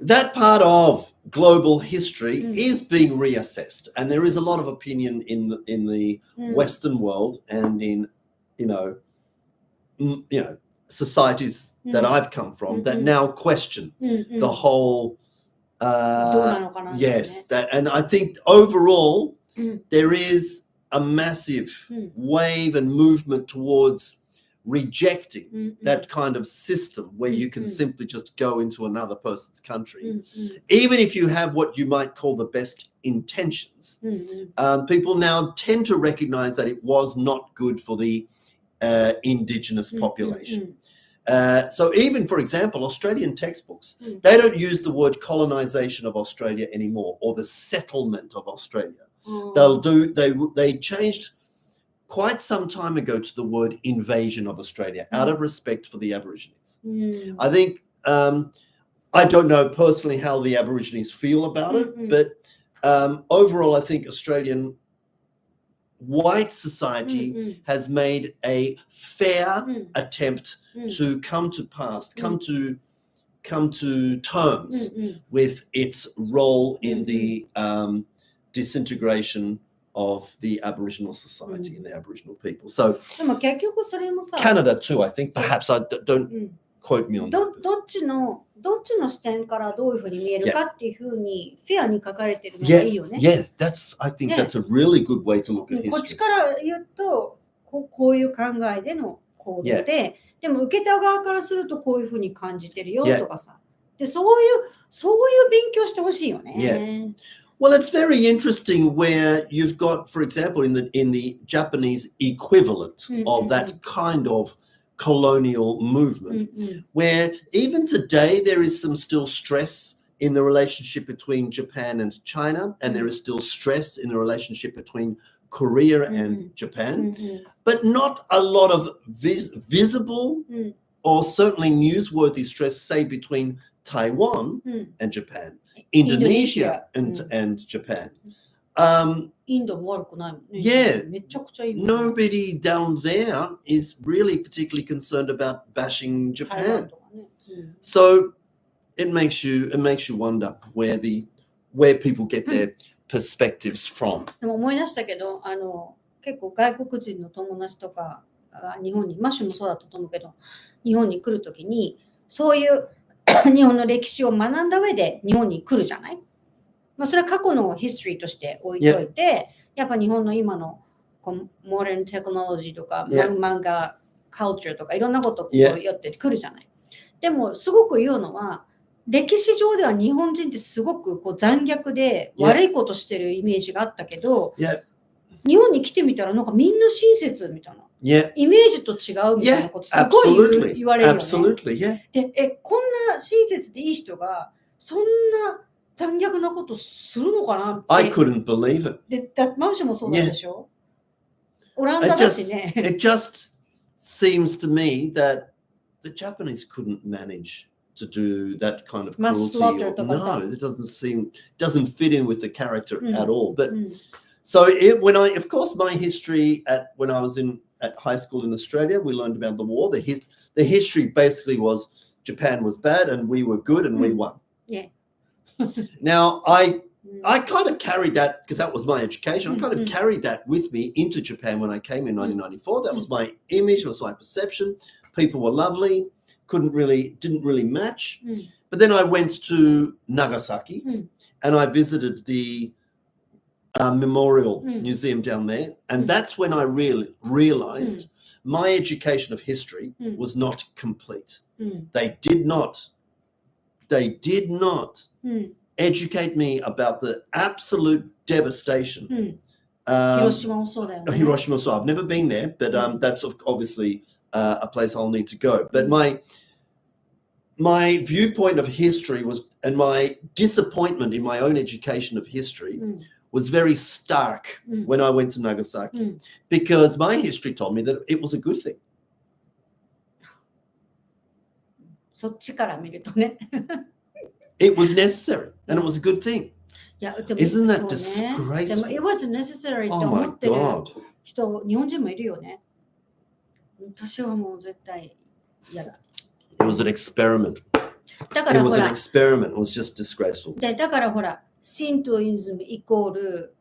that part of global history is being reassessed, and there is a lot of opinion in the Western world and in societies that I've come from that now question the whole. Yes, and I think overall there is a massive wave and movement towards rejecting that kind of system where you can simply just go into another person's country, even if you have what you might call the best intentions. People now tend to recognize that it was not good for the indigenous population. So even, for example, Australian textbooks, they don't use the word colonization of Australia anymore, or the settlement of Australia. They changed quite some time ago to the word invasion of Australia out of respect for the Aborigines. I think, I don't know personally how the Aborigines feel about it, but overall, I think Australian white society has made a fair attempt to come to terms with its role in the disintegration of the Aboriginal society and the Aboriginal people. So でも結局それもさ、 Canada too, I think. Perhaps don't quote me on that. どっちの視点からどういうふうに見えるかっていうふうにフェアに書かれてるのがいいよね。Yeah, I think that's a really good way to look at history. こっちから言うとこういう考えでの行動で、でも受けた側からするとこういうふうに感じてるよ Yeah. とかさ。で、そういう勉強してほしいよね。Well, it's very interesting where you've got, for example, in the Japanese equivalent of that kind of colonial movement, where even today there is some still stress in the relationship between Japan and China, and there is still stress in the relationship between Korea and Japan, but not a lot of visible or certainly newsworthy stress, say, between Taiwan and Japan, Indonesia and Japan. インドも悪くないもんね。Yeah. めちゃくちゃいいもんね。 Nobody down there is really particularly concerned about bashing 台湾 Japan. とかね。So it makes you wonder where people get their perspectives from. でも思い出したけど、結構外国人の友達とかが日本に、マッシュもそうだったと思うけど、日本に来るときに、そういう日本の歴史を学んだ上で日本に来るじゃない？まあ、それは過去のヒストリーとして置いといて、やっぱ日本の今のモダンテクノロジーとか、漫画、カルチャーとかいろんなことをよってくるじゃない。でもすごく言うのは、歴史上では日本人ってすごく残虐で悪いことしてるイメージがあったけど、日本に来てみたらなんかみんな親切みたいな。イメージと違うみたいなことすごい言われるよね。で、こんな親切でいい人がそんな残虐なことするのかなって。I couldn't believe it. で、マウシもそうなんでしょ？オランダだしね。It just seems to me that the Japanese couldn't manage to do that kind of cruelty. No, it doesn't fit in with the character at all. But so of course, my history when I was at high school in Australia, we learned about the war. The history basically was Japan was bad and we were good and we won. Yeah. Now I kind of carried that because that was my education. I kind of carried that with me into Japan when I came in 1994. That was my image, was my perception. People were lovely. Didn't really match. But then I went to Nagasaki and I visited the memorial museum down there. And that's when I realized my education of history was not complete. They did not educate me about the absolute devastation. Hiroshima, so I've never been there, but that's obviously a place I'll need to go. But my viewpoint of history and my disappointment in my own education of history was very stark when I went to Nagasaki, because my history told me that it was a good thing. そっちから見るとね。It was necessary and it was a good thing. Isn't that そうね。 disgraceful? でも it was necessary って Oh 思 my ってる God. 人、日本人もいるよね。私はもう絶対嫌だ。It was an experiment. だか It ら was ほ an ら、 experiment. It was just disgraceful. だからほら、シントイズムイコール、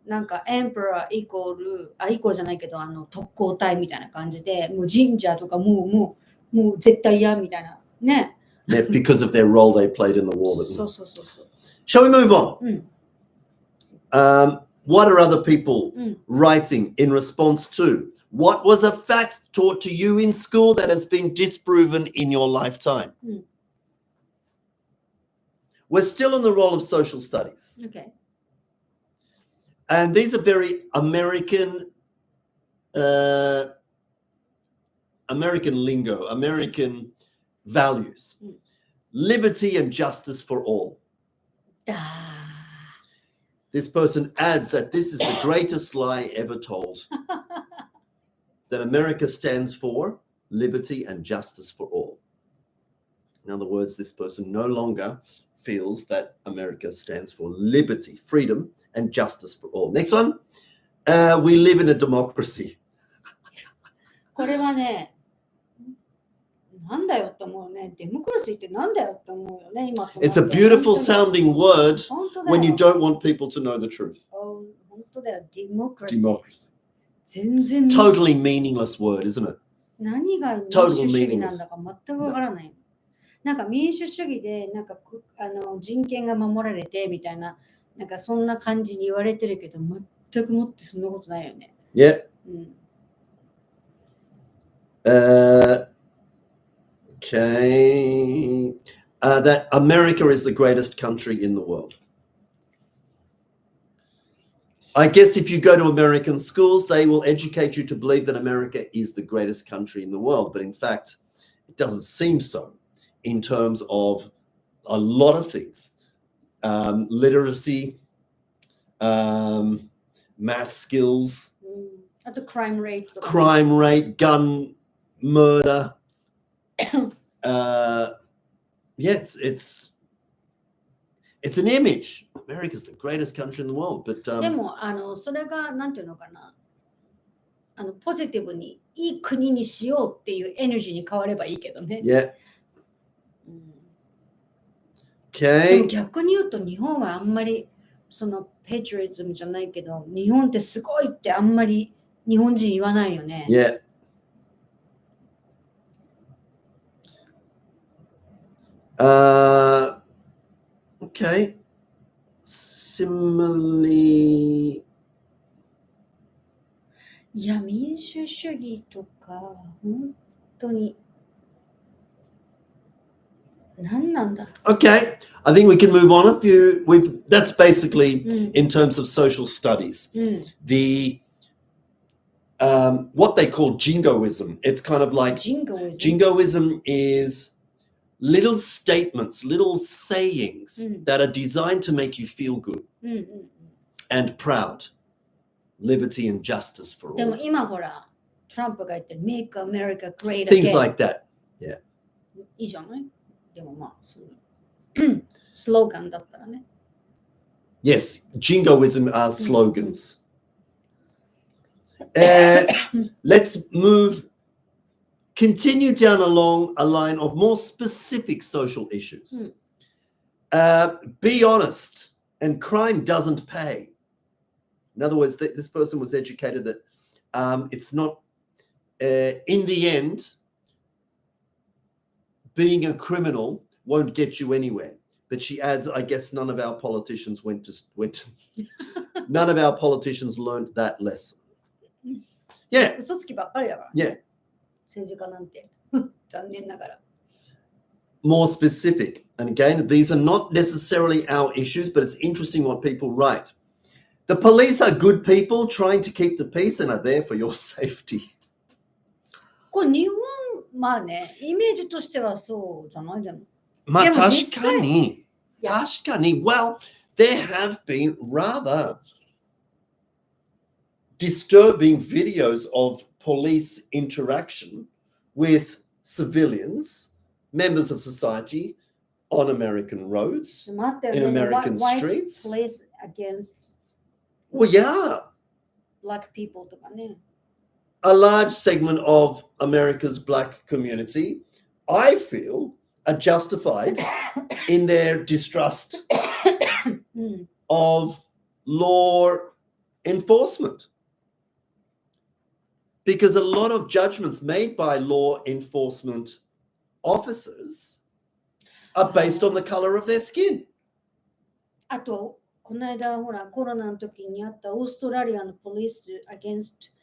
なんかエンペラーイコール、イコールじゃないけど、特攻隊みたいな感じで、もう神社とかもう絶対嫌みたいな。ね。Because of their role they played in the war. そうそうそうそう。Shall we move on? What are other people writing in response to? What was a fact taught to you in school that has been disproven in your lifetime? We're still in the role of social studies. Okay. And these are very American lingo, American values. Liberty and justice for all. This person adds that this is the greatest lie ever told. That America stands for liberty and justice for all. In other words, this person no longer feels that America stands for liberty, freedom, and justice for all. Next one. We live in a democracy. これはね、なんだよって思うね。デモクラシーってなんだよって思うよね、今。It's a beautiful sounding word 本当だよ。 when you don't want people to know the truth. 本当だよ、デモクラシー。 Democracy. 全然 Totally meaningless word, isn't it? 何が民主主義なんだか全くわからない。なんか民主主義でなんか人権が守られてみたいな、なんかそんな感じに言われてるけど、全くもってそんなことないよね。Yeah. Okay. That America is the greatest country in the world. I guess if you go to American schools, they will educate you to believe that America is the greatest country in the world. But in fact, it doesn't seem so in terms of a lot of things. Literacy, math skills, the crime rate, gun murder. Yes, it's an image. America's the greatest country in the world, but でもそれがなんていうのかな、ポジティブにいい国にしようっていうエネルギーに変わればいいけどね。Yeah. でも Okay. 逆に言うと日本はあんまりそのペトリズムじゃないけど、日本ってすごいってあんまり日本人言わないよね。Yeah. Okay. Similarly, いや、民主主義とか本当に何なんだ。 okay. I think we can move on. That's basically in terms of social studies. The what they call jingoism. It's kind of like jingoism is little statements, little sayings that are designed to make you feel good and proud. Liberty and justice for でも all. 今ほら、トランプが言ってる Make America Great Things Again。 like that. Yeah. いいじゃない？でもまあ、そのスローガンだったらね。Yes, jingoism are slogans. Let's continue down along a line of more specific social issues. Be honest, and crime doesn't pay. In other words, this person was educated that it's not, in the end, being a criminal won't get you anywhere. But she adds, I guess none of our politicians none of our politicians learned that lesson. Yeah. 嘘つきばっかりだから。 Yeah. 政治家なんて残念ながら。 More specific. And again, these are not necessarily our issues, but it's interesting what people write. The police are good people trying to keep the peace and are there for your safety. これ日本、まあね、イメージとしてはそうじゃないでも。まあ、でも実際、確かに, well, there have been rather disturbing videos of police interaction with civilians, members of society on American roads, in American streets. Police against Well, yeah. black people とかね。A large segment of America's black community, I feel, are justified in their distrust of law enforcement. Because a lot of judgments made by law enforcement officers are based on the color of their skin. あと、この間ほらコロナの時にあったオーストラリアのポリス against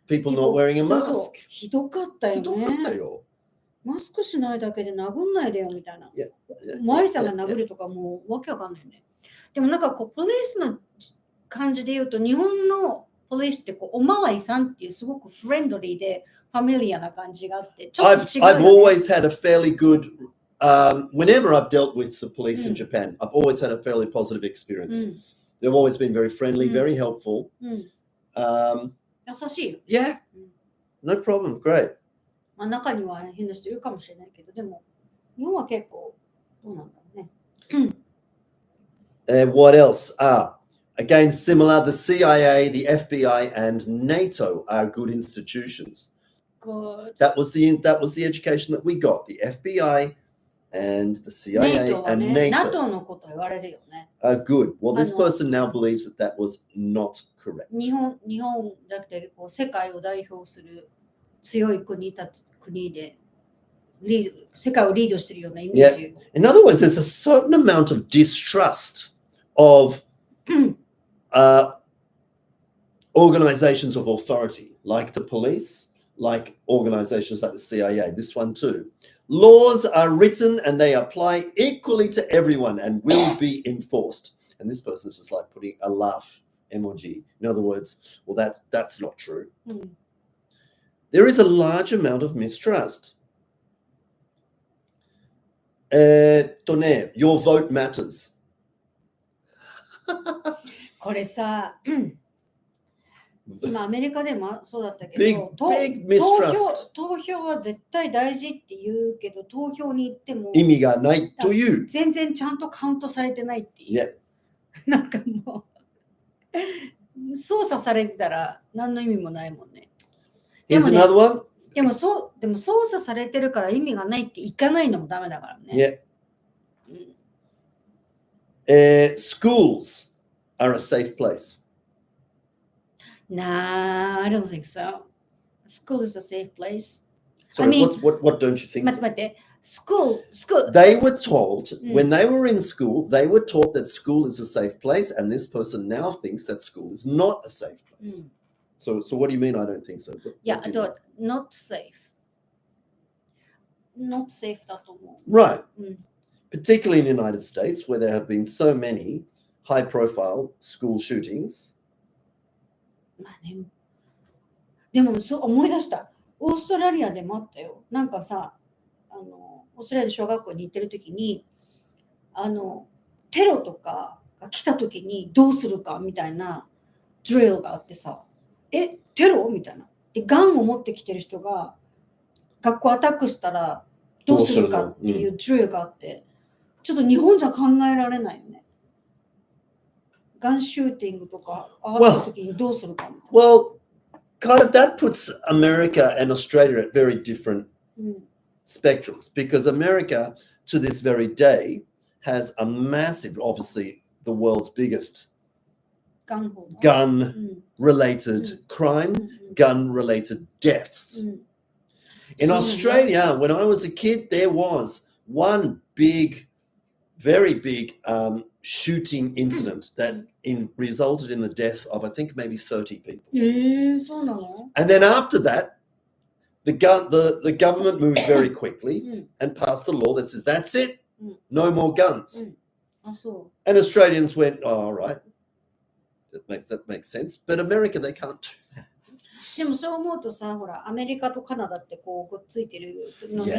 People not wearing a そうそう mask. ひどかったよひどかったね。よ。マスクしないだけで殴んないでよみたいな。 Yeah. マリさんが殴るとかもうわけわかんないね。でもなんかこうポリスの感じで言うと日本のポリスってこうおまわりさんっていうすごくフレンドリーでファミリアな感じがあってちょっと違うよね。 I've always had a fairly good whenever I've dealt with the police in Japan, I've always had a fairly positive experience. They've always been very friendly, very helpful. 優しいよ。 Yeah, no problem. Great. まあ中には変な人いるかもしれないけど、でも日本は結構どうなんだろうね。What else? Again, similar. The CIA, the FBI, and NATO are good institutions. Good. That was the education that we got. The FBI and the CIA and NATO のこと言われるよね。 are good. Well, this person now believes that that was not correct. 日本だってこう世界を代表する強い国で世界をリードしてるようなイメージ。In other words, there's a certain amount of distrust of organizations of authority, like the police, like organizations like the CIA, this one too. Laws are written and they apply equally to everyone and will be enforced. And this person is just like putting a laugh emoji. In other words, well, that's not true. There is a large amount of mistrust. Your vote matters. これさ、今アメリカでもそうだったけ Big, ど、big mistrust. 投票は絶対大事って言うけど、投票に行っても意味がないという。全然ちゃんとカウントされてないっていう。Yeah. なんかもう操作されてたら何の意味もないもんね。Here's another one. でも操作されてるから意味がないっていかないのもダメだからね。Yeah. Schools are a safe place. Nah, I don't think so. School is a safe place. Sorry, what don't you think? 待って。School. They were told, when they were in school, they were taught that school is a safe place, and this person now thinks that school is not a safe place. So what do you mean I don't think so? Yeah, I thought not safe. Not safe だと思う。Right. Particularly in the United States, where there have been so many high-profile school shootings. まあね、でも思い出した。オーストラリアでもあったよ。なんかさ、オーストラリアで小学校に行ってる時にテロとかが来た時にどうするかみたいなドリルがあってさ、テロみたいな。で、ガンを持ってきてる人が学校アタックしたらどうするかっていうドリルがあって、ちょっと日本じゃ考えられないよね。ガンシューティングとかあった時にどうするかみたいな。Well, kind of that puts America and Australia at very different spectrums, because America to this very day has a massive, obviously the world's biggest gun related crime, gun related deaths. In Australia, when I was a kid, there was one very big shooting incident that resulted in the death of, I think, maybe 30 people. And then after that, the government moved very quickly and passed the law that says, that's it, no more guns. And Australians went, oh, all right, that makes sense. But America, they can't do that. でもそう思うとさ、ほら、アメリカとカナダってこうごっついてるのに、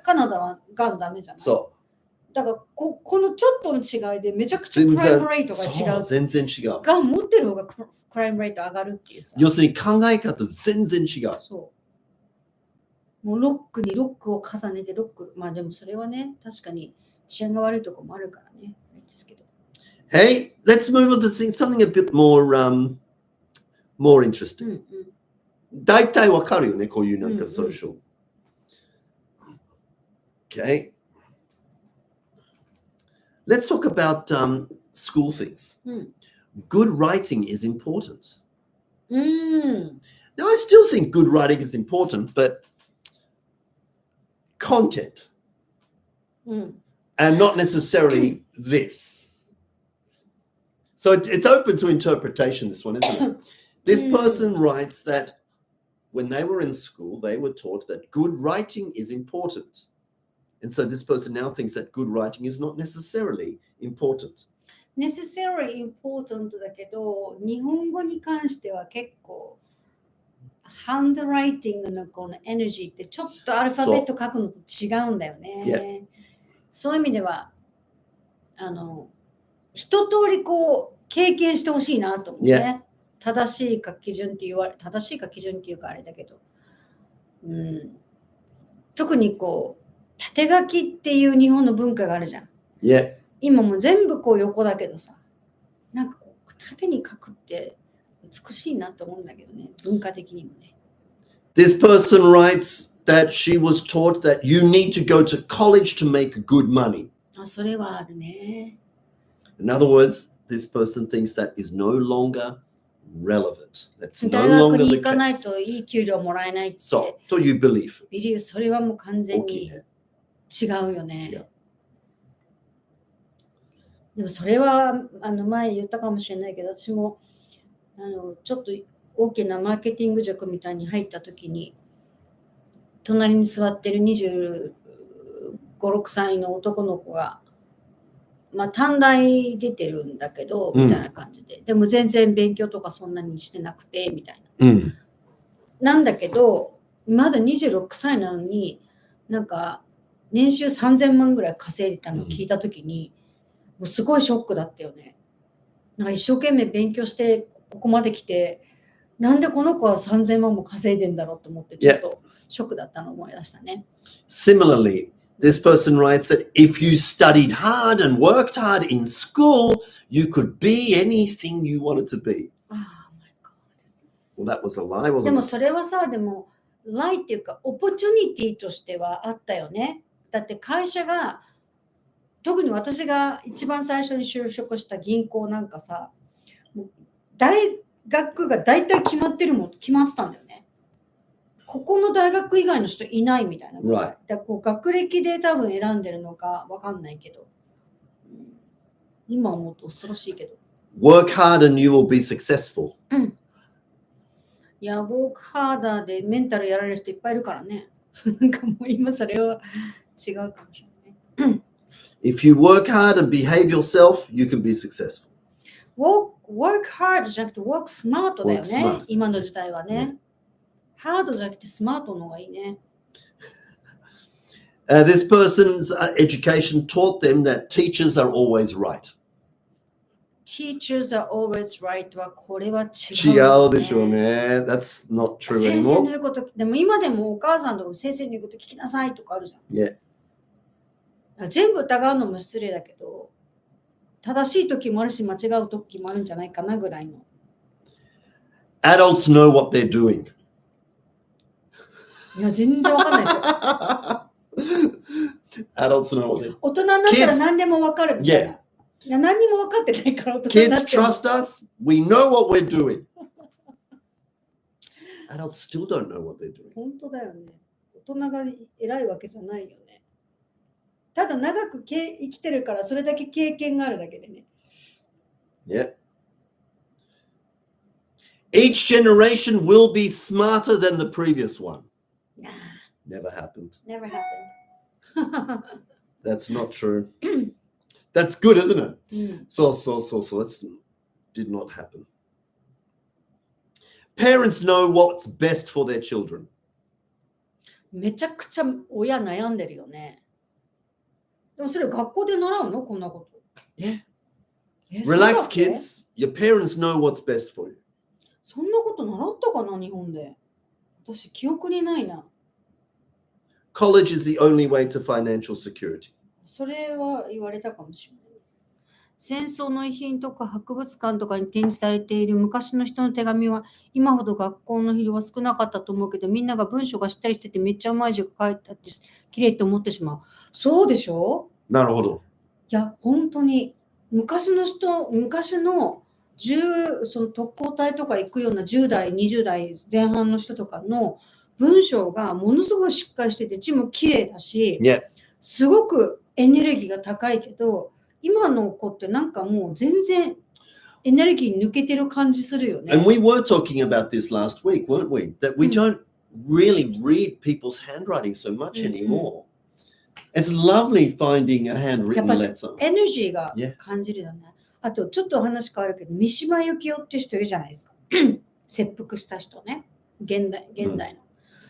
カナダはガンダメじゃない。そう。だからこのちょっとの違いでめちゃくちゃクライムレートが違う。全然違う。ガン持ってる方がクライムレート上がるっていうさ。要するに考え方全然違う。そう。もうロックにロックを重ねてまあでもそれはね、確かに治安が悪いところもあるからね。ですけど。Hey, let's move on to something a bit more interesting. 大体わかるよね、こういうなんかソーシャル。Okay. Let's talk about school things. Good writing is important. Now, I still think good writing is important, but content, and not necessarily this. So it's open to interpretation, this one, isn't it? This person writes that when they were in school, they were taught that good writing is important. And so this person now thinks that good writing is not necessarily important. Necessarily important だけど、日本語に関しては結構、ハンドライティングのこのエネルギーってちょっとアルファベット書くのと違うんだよね。そういう意味では、一通りこう経験してほしいなと思うね。正しいか基準っていうかあれだけど、特にこう縦書きっていう日本の文化があるじゃん。今もう全部こう横だけどさ、なんかこう縦に書くって美しいなと思うんだけどね、文化的にもね。This person writes that she was taught that you need to go to college to make good money. それはあるね。In other words, this person thinks that is no longer relevant. That's no 大学 longer に the 行かない case. といい給料もらえないって。そう、という belief。それはもう完全に違うよね。でもそれは前言ったかもしれないけど、私もちょっと大きなマーケティング塾みたいに入った時に隣に座ってる25、6歳の男の子が、まあ短大出てるんだけど、みたいな感じで。でも全然勉強とかそんなにしてなくて、みたいな。なんだけど、まだ26歳なのに、なんか年収3000万ぐらい稼いでたのを聞いたときに、もうすごいショックだったよね。なんか一生懸命勉強してここまで来て、なんでこの子は3000万も稼いでんだろうと思って、ちょっとショックだったのを思い出したね。Similarly, this person writes that if you studied hard and worked hard in school, you could be anything you wanted to be. Oh my God. Well, that was a lie, wasn't it? でもそれはさ、でも、ライっていうか、オポチュニティとしてはあったよね。だって会社が、特に私が一番最初に就職した銀行なんかさ、もう大学が大体決まってたんだよね。ここの大学以外の人いないみたいな。Right. だこう学歴で多分選んでるのかわかんないけど。今思うと恐ろしいけど。Work hard and you will be successful. いや、work harder でメンタルやられる人いっぱいいるからね。なんかもう今それは違うかもしれない。If you work hard and behave yourself, you can be successful. work hard じゃなくて work smart だよね。今の時代はね。ハードじゃなくてスマートの方がいいね。This person's education taught them that teachers are always right. Teachers are always right はこれは違う、ね。違うでしょうね。That's not true 先生の anymore. 言うこと、でも今でもお母さんとか先生の言うこと聞きなさいとかあるじゃん。Yeah. 全部疑うのも失礼だけど、正しい時もあるし間違う時もあるんじゃないかなぐらいの。Adults know what they're doing. いや、全然わかんないですよ。Adults know what they're doing. 大人になったら何でもわかるみたいな。Yeah. いや、何にも分かってないから大人にな Kids っても。trust us. We know what we're doing. Adults still don't know what they're doing. 本当だよね。大人が偉いわけじゃないよね。ただ長く生きてるからそれだけ経験があるだけでね。Yeah. Each generation will be smarter than the previous one. Nah, Never happened. never happened. That's not true. That's good, isn't it? うん、So. That did not happen. Parents know what's best for their children. めちゃくちゃ親悩んでるよね。でもそれ学校で習うのこんなこと。Yeah. そうだっ Relax, け kids. Your parents know what's best for you. そんなこと習ったかな日本で。私記憶にないな。College is the only way to financial security. それは言われたかもしれない。戦争の遺品とか博物館とかに展示されている昔の人の手紙は今ほど学校の量は少なかったと思うけど、みんなが文章がしっかりしててめっちゃうまい字が書いてあって綺麗って思ってしまう。そうでしょ？なるほど。いや、本当に昔のその特攻隊とか行くような10代、20代前半の人とかの文章がものすごいしっかりしてて字も綺麗だし、Yeah. すごくエネルギーが高いけど、今の子ってなんかもう全然エネルギー抜けてる感じするよね。And we were talking about this last week, weren't we? That we don't really read people's handwriting so much anymore. It's lovely finding a やっ handwritten ぱり letter. エネルギーが感じるよね。あとちょっと話変わるけど、三島由紀夫っていう人いるじゃないですか。切腹した人ね。現代の。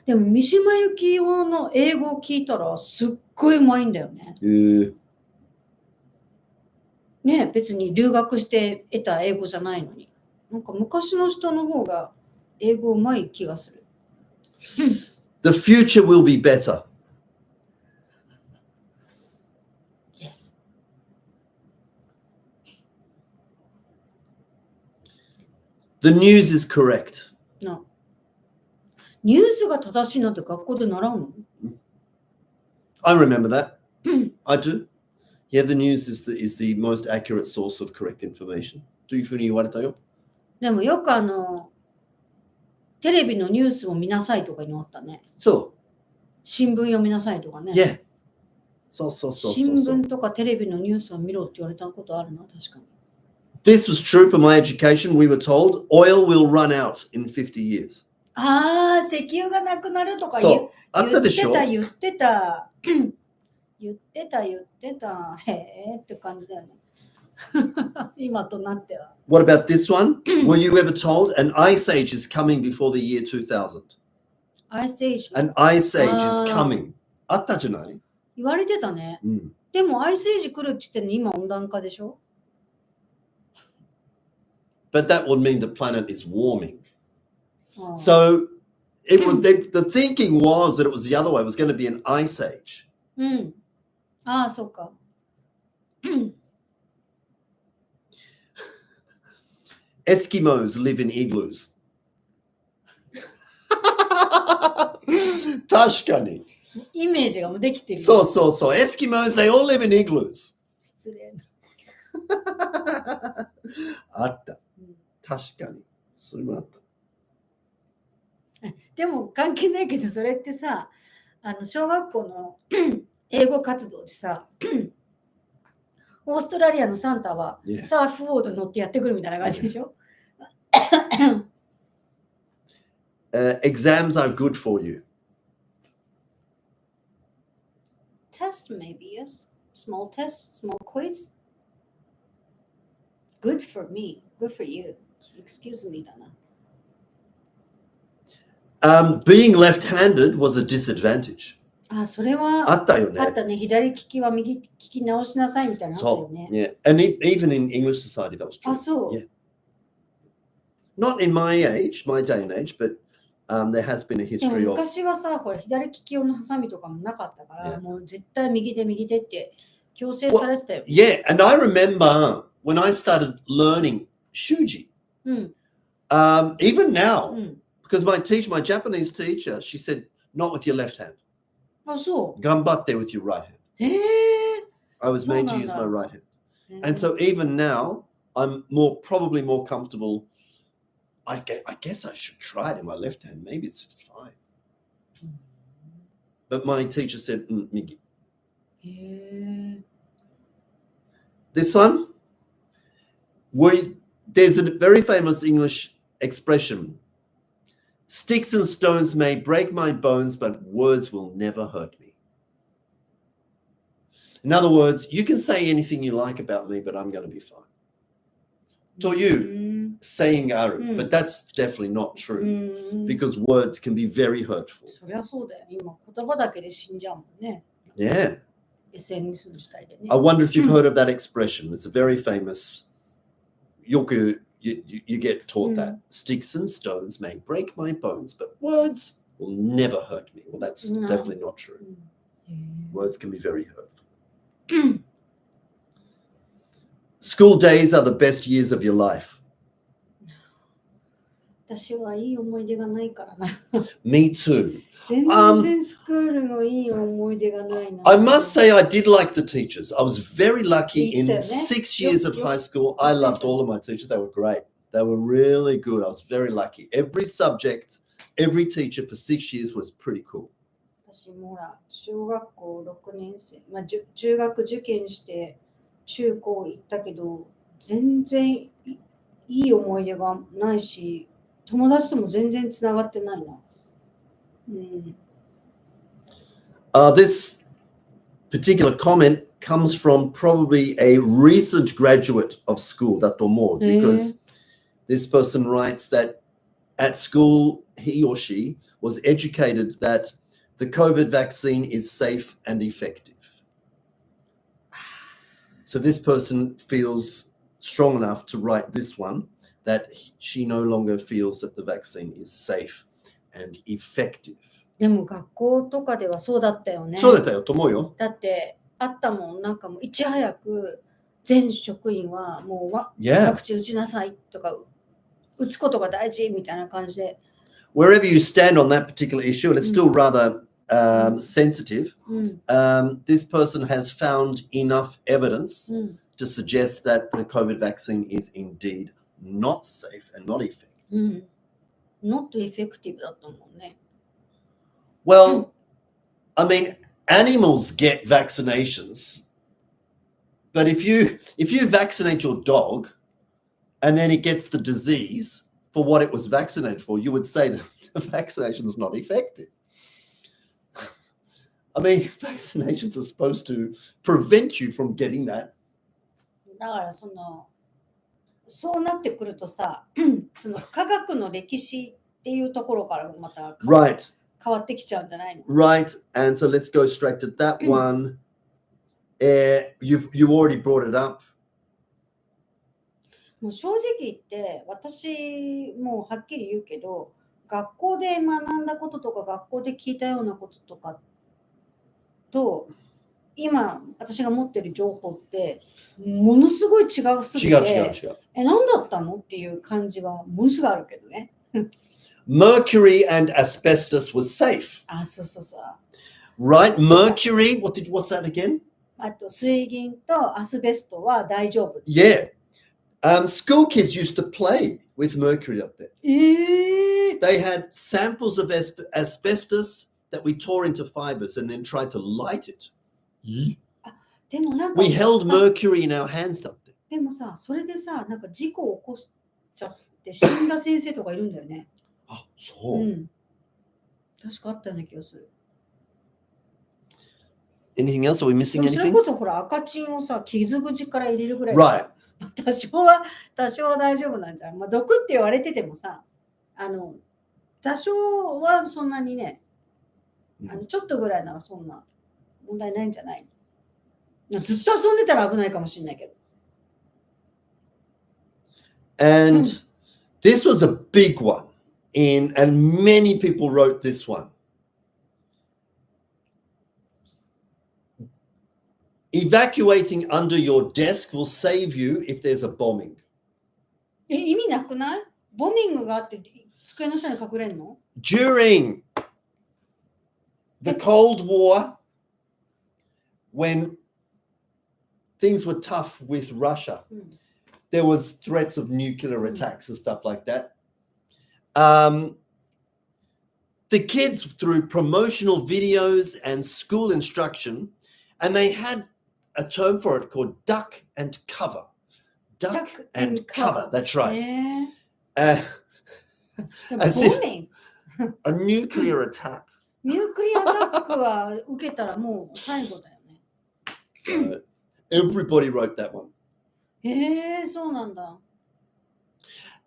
でも三島由紀夫の英語を聞いたらすっごいうまいんだよね。ね、別に留学して得た英語じゃないのに。なんか昔の人の方が英語うまい気がする。The future will be better. Yes. The news is correct. No. ニュースが正しいなんて学校で習うの？ I remember that. I do. Yeah, the news is the most accurate source of correct information. というふうに言われたよ。でもよくテレビのニュースを見なさいとかにあったね。そう。新聞読みなさいとかね。Yeah. そう。新聞とかテレビのニュースを見ろって言われたことあるな、確かに。This was true for my education. We were told oil will run out in 50 years. ああ、石油がなくなるとかそう、あったでしょ。言ってた。言ってた。へえって感じだよね。今となっては。What about this one? Were you ever told an ice age is coming before the year 2000? Ice Age。An ice age is あー coming. あったじゃない？言われてたね。うん。でも、アイスエイジ来るって言ってるの今温暖化でしょ？ But that would mean the planet is warming. あー So it would, the thinking was that it was the other way. It was going to be an ice age. うん。ああ、そうか。Eskimos live in igloos. 確かに。イメージがもうできてる。そう。Eskimos, they all live in igloos. 失礼な。あった。うん確かに。それもあった。でも関係ないけど、それってさ、小学校の英語活動でさ、オーストラリアのサンタは Yeah. サーフボードに乗ってやってくるみたいな感じでしょ？Exams are good for you. Test maybe, yes. Small test, small quiz. Good for me, good for you. Excuse me だな。Being left-handed was a disadvantage. あ、それはあったよね。あったね。左利きは右利き直しなさいみたいなのあったよね。 Yeah. And even in English society, that was true. あ、そう。Yeah. Not in my age, my day and age, but there has been a でも history of. 昔はさ、これ左利き用のハサミとかもなかったから、 Yeah. もう絶対右手って強制されてたよ。 Yeah, and I remember when I started learning shuji, うん。 even now, うん。 because my Japanese teacher, she said, not with your left hand. あ、そ Gambatte with your right hand. う。へえ。 I was made to use my right hand. And so even now, I'm probably more comfortable. I guess I should try it in my left hand. Maybe it's just fine. But my teacher said, Migi. へえ。 This one, there's a very famous English expression. Sticks and stones may break my bones, but words will never hurt me. In other words, you can say anything you like about me, but I'm going to be fine. To you, saying aru, but that's definitely not true because words can be very hurtful. そりゃそうだよ。今言葉だけで死んじゃうもんね。 Yeah. SNS の時代でね。 I wonder if you've heard of that expression. It's a very famous. Yoku, you get taught that. Sticks and stones may break my bones, but words will never hurt me. Well, that's definitely not true. Words can be very hurtful. School days are the best years of your life. 私はいい思い出がないからな。 Me too. 全然スクールのいい思い出がないな。 I must say I did like the teachers. I was very lucky in いい人よね。 6 years of high school. I loved all of my teachers. They were great. They were really good. I was very lucky. Every subject, every teacher for 6 years was pretty cool. 私もほら、小学校6年生、中学受験して中高行ったけど、全然いい思い出がないし、友達とも全然つながってないな。This particular comment comes from probably a recent graduate of school, Datomo, because this person writes that at school, he or she was educated that the COVID vaccine is safe and effective. So this person feels strong enough to write this one, that she no longer feels that the vaccine is safe and effective. でも学校とかではそうだったよね。そうだったよと思うよ。だってあったもん、なんかもういち早く全職員はもうワクチン打ちなさいとか、打つことが大事みたいな感じで。Wherever you stand on that particular issue, and it's still rather sensitive, this person has found enough evidence to suggest that the COVID vaccine is indeed not safe and not effective. Not effective だったもんね。Well, I mean, animals get vaccinations, but if you vaccinate your dog and then it gets the disease for what it was vaccinated for, you would say that vaccination is not effective. I mean, vaccinations are supposed to prevent you from getting that. だからそうなってくるとさ、その科学の歴史っていうところからもまた変わってきちゃうんじゃないの？ Right. And so let's go straight to that one. You already brought it up. もう正直言って私もうはっきり言うけど、学校で学んだこととか学校で聞いたようなこととかと今私が持ってる情報ってものすごい違うすぎて、違う。何だったのっていう感じはものすごいあるけどね。Mercury and asbestos was safe. あ、そう。Right? Mercury, what's that again? あと水銀とアスベストは大丈夫。Yeah. School kids used to play with mercury up there. They had samples of asbestos that we tore into fibers and then tried to light it. でもなんか We held mercury in our hands だって。でもさ、それでさ、なんか事故を起こしちゃって死んだ先生とかいるんだよね。あ、そう。確かあったような気がする。Anything else? Are we missing anything? それこそほら赤チンをさ、傷口から入れるぐらい。Right. 多少は大丈夫なんじゃん。まあ、毒って言われててもさ、多少はそんなにね、ちょっとぐらいならそんな問題ないんじゃない？ずっと遊んでたら危ないかもしれないけど。And this was a big one, and many people wrote this one. Evacuating under your desk will save you if there's a bombing. 意味なくない？ボミングがあって机の下に隠れるの？ During the Cold War, when things were tough with Russia, there was threats of nuclear attacks and stuff like that. The kids, through promotional videos and school instruction, and they had a term for it called duck and cover. Duck and cover. That's right. As if a nuclear attack. ニュークリアアタックは受けたらもう最後だよね。So everybody wrote that one. そうなんだ。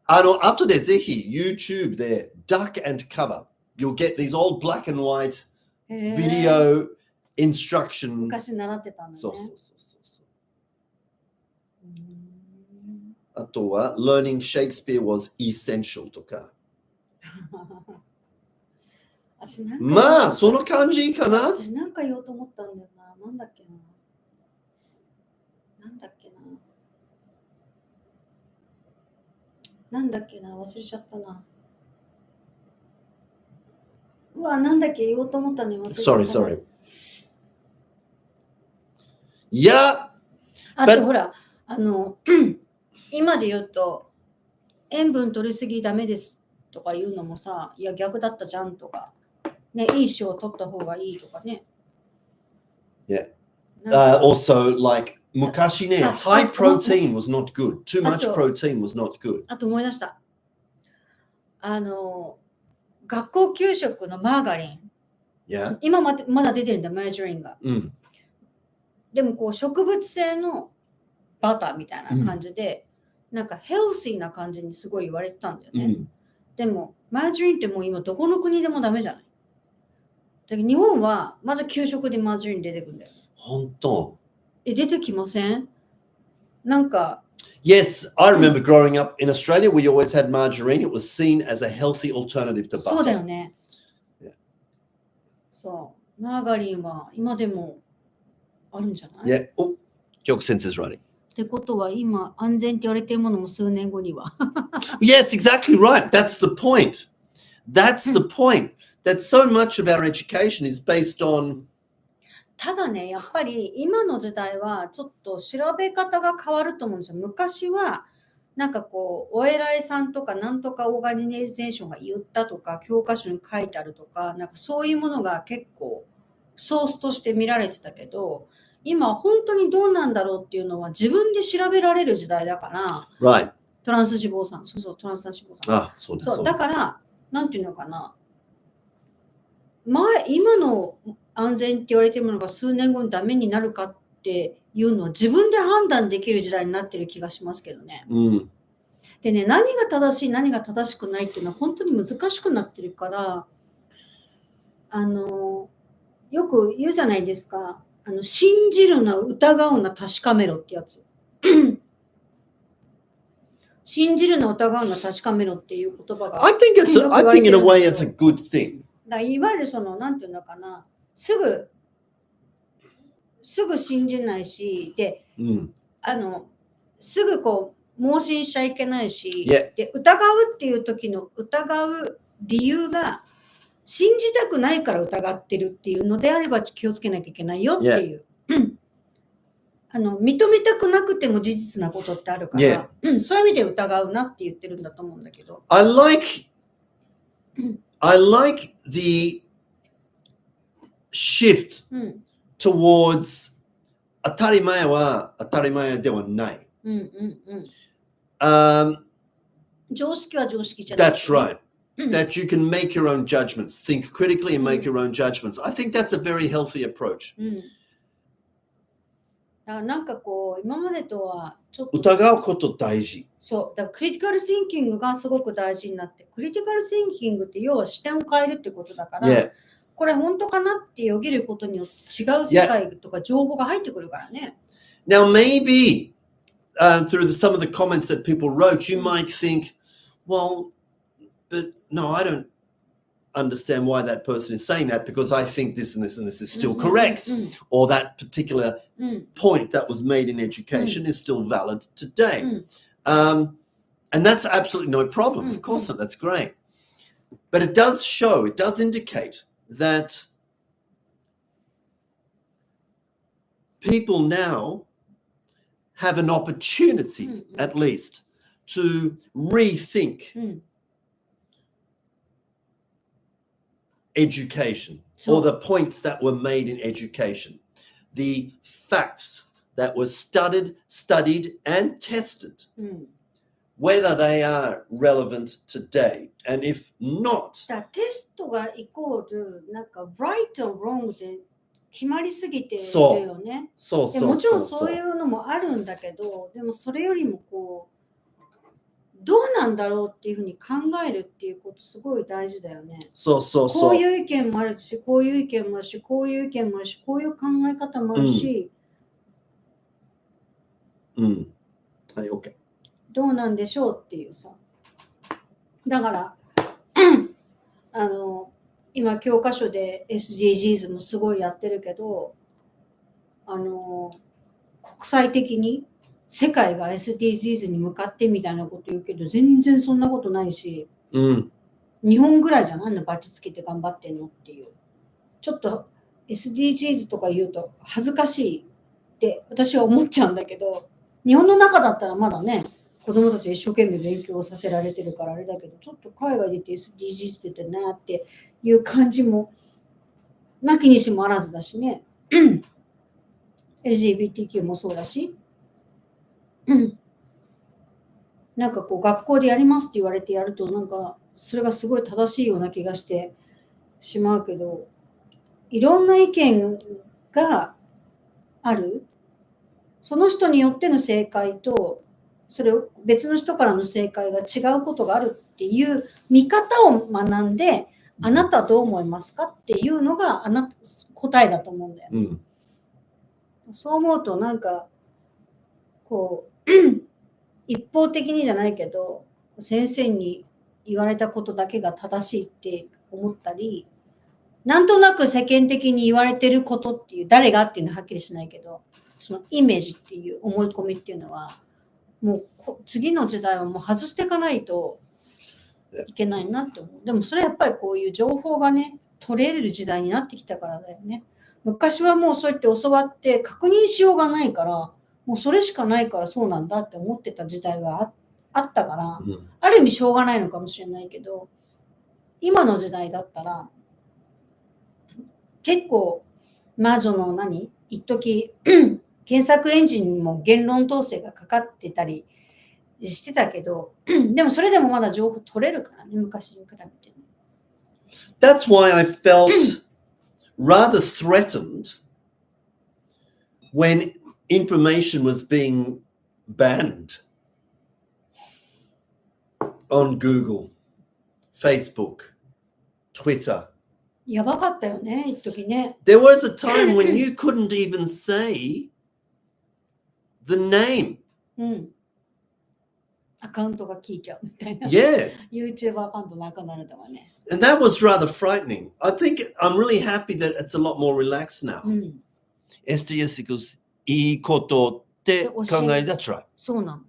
後でぜひ YouTube で duck and cover. You'll get these old black and white video instruction. 昔習ってたんだね。そう。あとは learning Shakespeare was essential とか。まあその感じかな。私なんか言おうと思ったんだよな。なんだっけな。忘れちゃったな。うわ、なんだっけ言おうと思ったのに忘れちゃった。Sorry. いや。あとほら、今で言うと塩分取りすぎダメですとか言うのもさ、いや逆だったじゃんとか、ね、いい塩を取った方がいいとかね。Yeah. Also, like 昔ね、high protein was not good. Too much protein was not good. あと思い出した。学校給食のマーガリン。Yeah. 今まだ出てるんだ、マージャリンが。でもこう植物性のバターみたいな感じで、なんかヘルシーな感じにすごい言われてたんだよね。でもマージャリンってもう今どこの国でもダメじゃない。だけど日本はまだ給食でマージャリン出てくるんだよ。本当？出てきません？なんか。Yes, I remember growing up in Australia, we always had margarine. It was seen as a healthy alternative to butter. そうだよね。そう。マーガリンは今でもあるんじゃない？ Yeah. Oh, York Sense is writing. ってことは今安全って言われているものも数年後には。Yes, exactly right. That's the point. That's the point. That so much of our education is based on ただね、やっぱり今の時代はちょっと調べ方が変わると思うんですよ。昔はなんかこうお偉いさんとかなんとかオーガニゼーションが言ったとか教科書に書いてあるとか、なんかそういうものが結構ソースとして見られてたけど、今本当にどうなんだろうっていうのは自分で調べられる時代だから、Right. トランス脂肪酸、そうトランス脂肪酸。あ、そうです。そうだからなんていうのかな、今の安全って言われてるものが数年後にダメになるかっていうのは自分で判断できる時代になってる気がしますけどね。でね、何が正しい何が正しくないっていうのは本当に難しくなってるから、よく言うじゃないですか。信じるな、疑うな、確かめろってやつ。信じるな、疑うな、確かめろっていう言葉が。I think in a way it's a good thing. だいわゆるなんていうのかな、すぐ信じないし、で、すぐ盲信しちゃいけないし、で、疑うっていう時の疑う理由が、信じたくないから疑ってるっていうのであれば気をつけなきゃいけないよっていう。認めたくなくても事実なことってあるから、そういう意味で疑うなって言ってるんだと思うんだけど。I like the shift towards 当たり前は当たり前ではない。常識は常識じゃない。That's right. That you can make your own judgments, think critically and make your own judgments. I think that's a very healthy approach. なんか今までとはちょっと疑うこと大事。そう、だからクリティカル・シンキングがすごく大事になって、クリティカル・シンキングって要は視点を変えるってことだから、これ本当かなってよぎることによって違う世界とか情報が入ってくるからね。Now maybe through some of the comments that people wrote, you might think, well, but no, I don't understand why that person is saying that because I think this and this and this is still correct, or that particular point that was made in education is still valid today. And that's absolutely no problem. Of course not. That's great. But it does show, it does indicate that people now have an opportunity, at least, to rethink education or the points that were made in education, the facts that were studied and tested, whether they are relevant today. And if not, テストがイコールなんか right or wrong で決まりすぎてるよね。もちろんそういうのもあるんだけど、でもそれよりもどうなんだろうっていうふうに考えるっていうことすごい大事だよね。こういう意見もあるし、こういう意見もあるし、こういう意見もあるし、こういう考え方もあるし、はい、OK。どうなんでしょうっていうさ。だから今教科書で SDGs もすごいやってるけど、国際的に世界が SDGs に向かってみたいなこと言うけど、全然そんなことないし、日本ぐらいじゃないのバチつけて頑張ってんのっていう。ちょっと SDGs とか言うと恥ずかしいって私は思っちゃうんだけど、日本の中だったらまだね、子供たち一生懸命勉強させられてるからあれだけど、ちょっと海外出て SDGs って言ってなっていう感じもなきにしもあらずだしね。LGBTQ もそうだし。なんか学校でやりますって言われてやるとなんかそれがすごい正しいような気がしてしまうけど、いろんな意見がある。その人によっての正解とそれを別の人からの正解が違うことがあるっていう見方を学んで、あなたはどう思いますかっていうのが答えだと思うんだよね。そう思うとなんか一方的にじゃないけど先生に言われたことだけが正しいって思ったり、なんとなく世間的に言われてることっていう誰がっていうのははっきりしないけど、そのイメージっていう思い込みっていうのはもう次の時代はもう外していかないといけないなって思う。でもそれはやっぱりこういう情報がね取れる時代になってきたからだよね。昔はもうそうやって教わって確認しようがないから、もうそれしかないからそうなんだって思ってた時代はあったから、ある意味しょうがないのかもしれないけど、今の時代だったら結構一時検索エンジンにも言論統制がかかってたりしてたけど、でもそれでもまだ情報取れるからね、昔に比べてね。That's why I felt rather threatened when information was being banned on Google, Facebook, Twitter. やばかったよね、一時ね。There was a time when you couldn't even say the name. うん。アカウントが消えちゃうみたいな。Yeah. YouTube アカウントなくなるとかね。And that was rather frightening. I think I'm really happy that it's a lot more relaxed now. うん。STS いいことって考え、that's right. そうな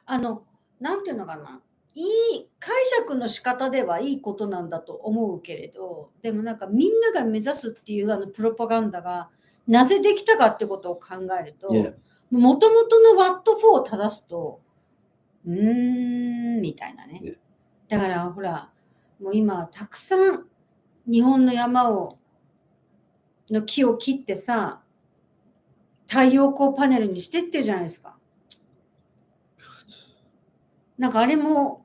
の。なんていうのかな。いい解釈の仕方ではいいことなんだと思うけれど、でもなんかみんなが目指すっていうプロパガンダがなぜできたかってことを考えると、もともとの What for を正すと、みたいなね。Yeah. だからほら、もう今たくさん日本の山の木を切ってさ、太陽光パネルにしてってるじゃないですか。なんかあれも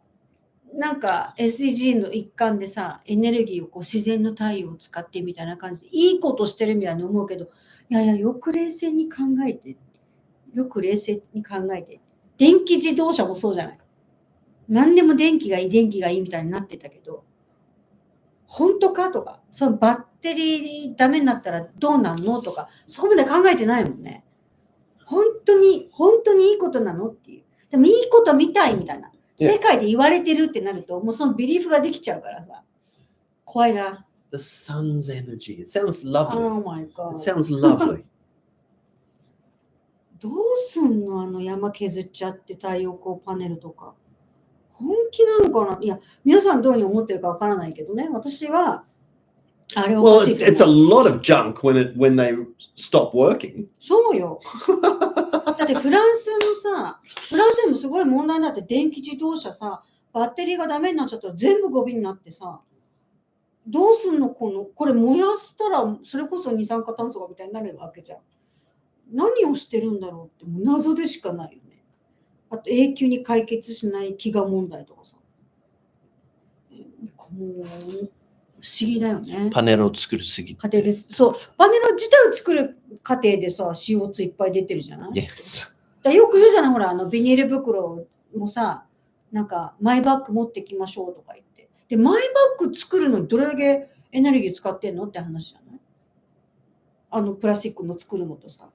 なんか SDG の一環でさ、エネルギーをこう自然の太陽を使ってみたいな感じでいいことしてるみたいに思うけど、いやいやよく冷静に考えて、電気自動車もそうじゃない。何でも電気がいいみたいになってたけど、本当かとか、そのバッテリーダメになったらどうなんのとか、そこまで考えてないもんね。本当にいいことなのっていう。でもいいことみたいみたいな。世界で言われてるってなると、もうそのビリーフができちゃうからさ。怖いな。The sun's energy. It sounds lovely. Oh my God. It sounds lovely. どうすんの山削っちゃって太陽光パネルとか。本気なのかな。いや、皆さんどういうふうに思ってるかわからないけどね。私は、あれはおかしいと思う。Well, it's a lot of junk when they stop working. そうよ。だってフランスでもすごい問題になって、電気自動車さ、バッテリーがダメになっちゃったら全部ゴミになってさ、どうすんのこれ燃やしたらそれこそ二酸化炭素がみたいになるわけじゃん。何をしてるんだろうってもう謎でしかないよね。あと永久に解決しない飢餓問題とかさ。もう不思議だよね。パネルを作るすぎて。家庭です。そう。パネル自体を作る過程でさ、CO2 いっぱい出てるじゃない？ Yes. よく言うじゃない、ほら、ビニール袋もさ、なんか、マイバッグ持ってきましょうとか言って。で、マイバッグ作るのにどれだけエネルギー使ってんのって話じゃない？プラスチックの作るのとさ。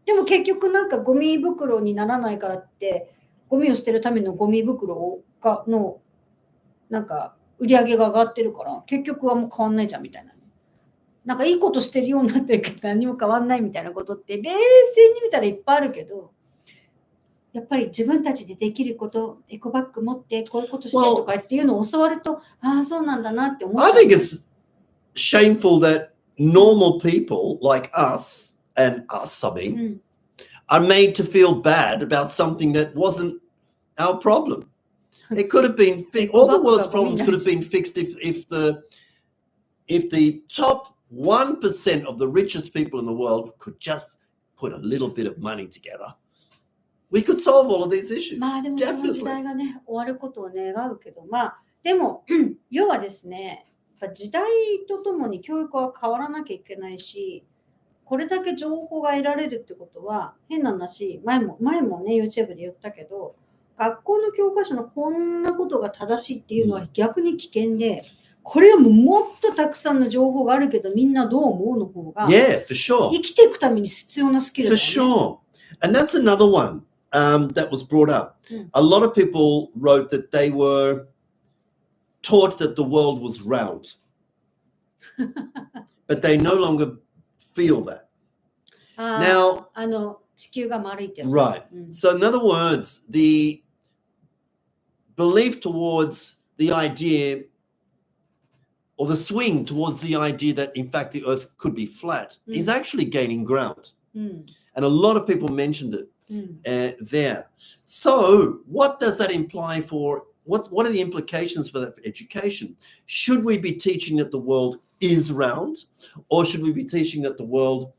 でも結局なんかゴミ袋にならないからって、ゴミを捨てるためのゴミ袋の、なんか、売り上げが上がってるから、結局はもう変わんないじゃんみたいな。なんかいいことしてるようになってるけど何も変わんないみたいなことって冷静に見たらいっぱいあるけど、やっぱり自分たちでできること、エコバッグ持ってこういうことしてとかっていうのを教わると、ああそうなんだなって思っちゃう。I think it's shameful that normal people like us and us, I mean, are made to feel bad about something that wasn't our problem. It could have been all the world's problems could have been fixed if the top 1% of the richest people in the world could just put a little bit of money together. We could solve all of these issues. まあでもその時代がね、終わることを願うけど、まあでも要はですね、やっぱ時代とともに教育は変わらなきゃいけないし、これだけ情報が得られるってことは変な話、前もね YouTube で言ったけど、学校の教科書のこんなことが正しいっていうのは逆に危険で、これはもっとたくさんの情報があるけどみんなどう思うの方が、Yeah, for sure. 生きていくために必要なスキルだよね。For sure. And that's another one that was brought up. A lot of people wrote that they were taught that the world was round. But they no longer feel that. Now, 地球が丸いってやつ。Right. So in other words, the belief towards the idea or the swing towards the idea that in fact the earth could be flat is actually gaining ground. And a lot of people mentioned it there. So what does that imply for, what are the implications for that for education? Should we be teaching that the world is round, or should we be teaching that the world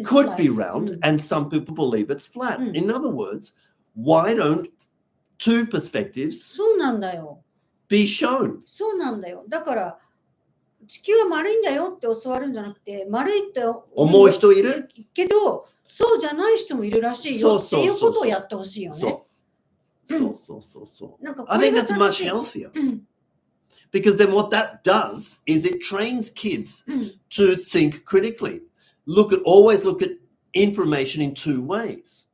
could be round and some people believe it's flat? In other words, why don't two perspectives そうなんだよ。be shown. そうなんだよ。だから地球は丸いんだよって教わるんじゃなくて、丸いって思う人いるけど、そうじゃない人もいるらしいよっていうことをやってほしいよね。そう。なんか I これ think が that's 正 much しい。 healthier. Because then what that does is it trains kids うん to think critically. Always look at information in two ways.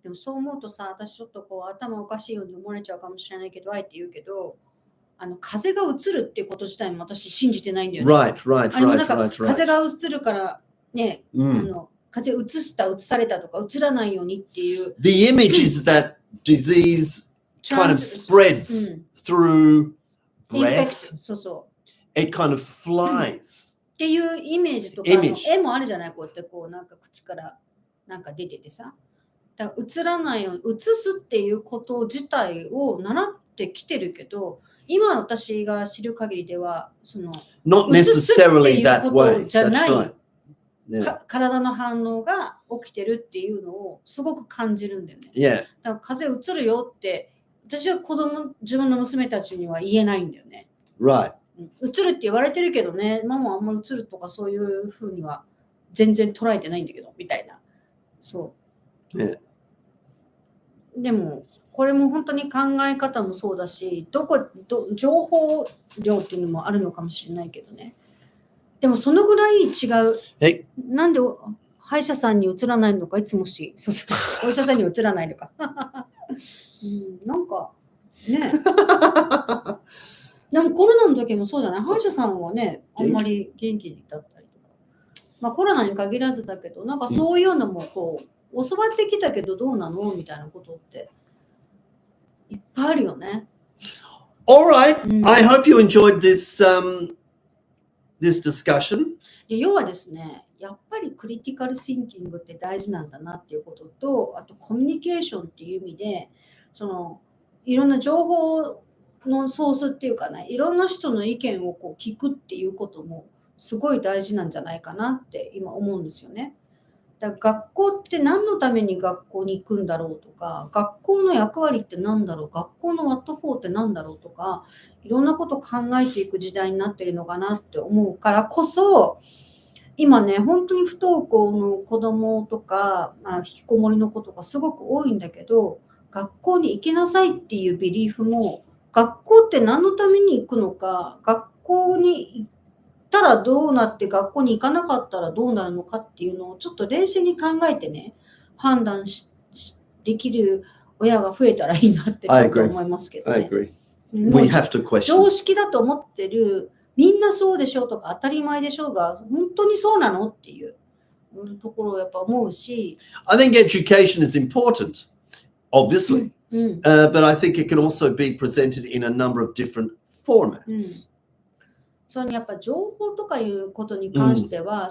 でもそう思うとさ、私ちょっとこう頭おかしいように思われちゃうかもしれないけど、あえて言うけど、風が移るっていうこと自体も私信じてないんだよね。なんか風が移るからね、風移されたとか移らないようにっていう。The image is that disease kind of spreads through breath. そうそう。It kind of flies. っていうイメージとか、絵もあるじゃない、こうやってこうなんか口からなんか出ててさ。だから映らないように移すっていうこと自体を習ってきてるけど、今私が知る限りではその Not necessarily that way. じゃない、 That's right. 体の反応が起きてるっていうのをすごく感じるんだよね。Yeah. だから風移るよって私は自分の娘たちには言えないんだよね。Right. 移るって言われてるけどね、ママはあんま移るとかそういうふうには全然捉えてないんだけどみたいな。そう。Yeah. でもこれも本当に考え方もそうだし、情報量っていうのもあるのかもしれないけどね。でもそのぐらい違う。Hey. なんで歯医者さんに移らないのか、いつもそうお医者さんに移らないのか。なんかね。でもコロナの時もそうじゃない。歯医者さんはね、あんまり元気だったりとか。まあコロナに限らずだけど、なんかそういうのもこう、教わってきたけどどうなのみたいなことっていっぱいあるよね。All right. I hope you enjoyed this discussion. で要はですね、やっぱりクリティカルシンキングって大事なんだなっていうことと、あとコミュニケーションっていう意味で、いろんな情報のソースっていうかね、いろんな人の意見をこう聞くっていうこともすごい大事なんじゃないかなって今思うんですよね。だから学校って何のために学校に行くんだろうとか、学校の役割って何だろう、学校の What for って何だろうとか、いろんなことを考えていく時代になってるのかなって思うからこそ、今ね、本当に不登校の子供とか、引きこもりの子とかすごく多いんだけど、学校に行きなさいっていうビリーフも、学校って何のために行くのか、学校に行ったらどうなって学校に行かなかったらどうなるのかっていうのをちょっと冷静に考えてね、判断できる親が増えたらいいなってちょっと思いますけどね。I agree. We have to question. 常識だと思ってる、みんなそうでしょうとか当たり前でしょうが、本当にそうなのっていうところをやっぱ思うし。I think education is important, obviously, but I think it can also be presented in a number of different formats. そのやっぱ情報とかいうことに関しては、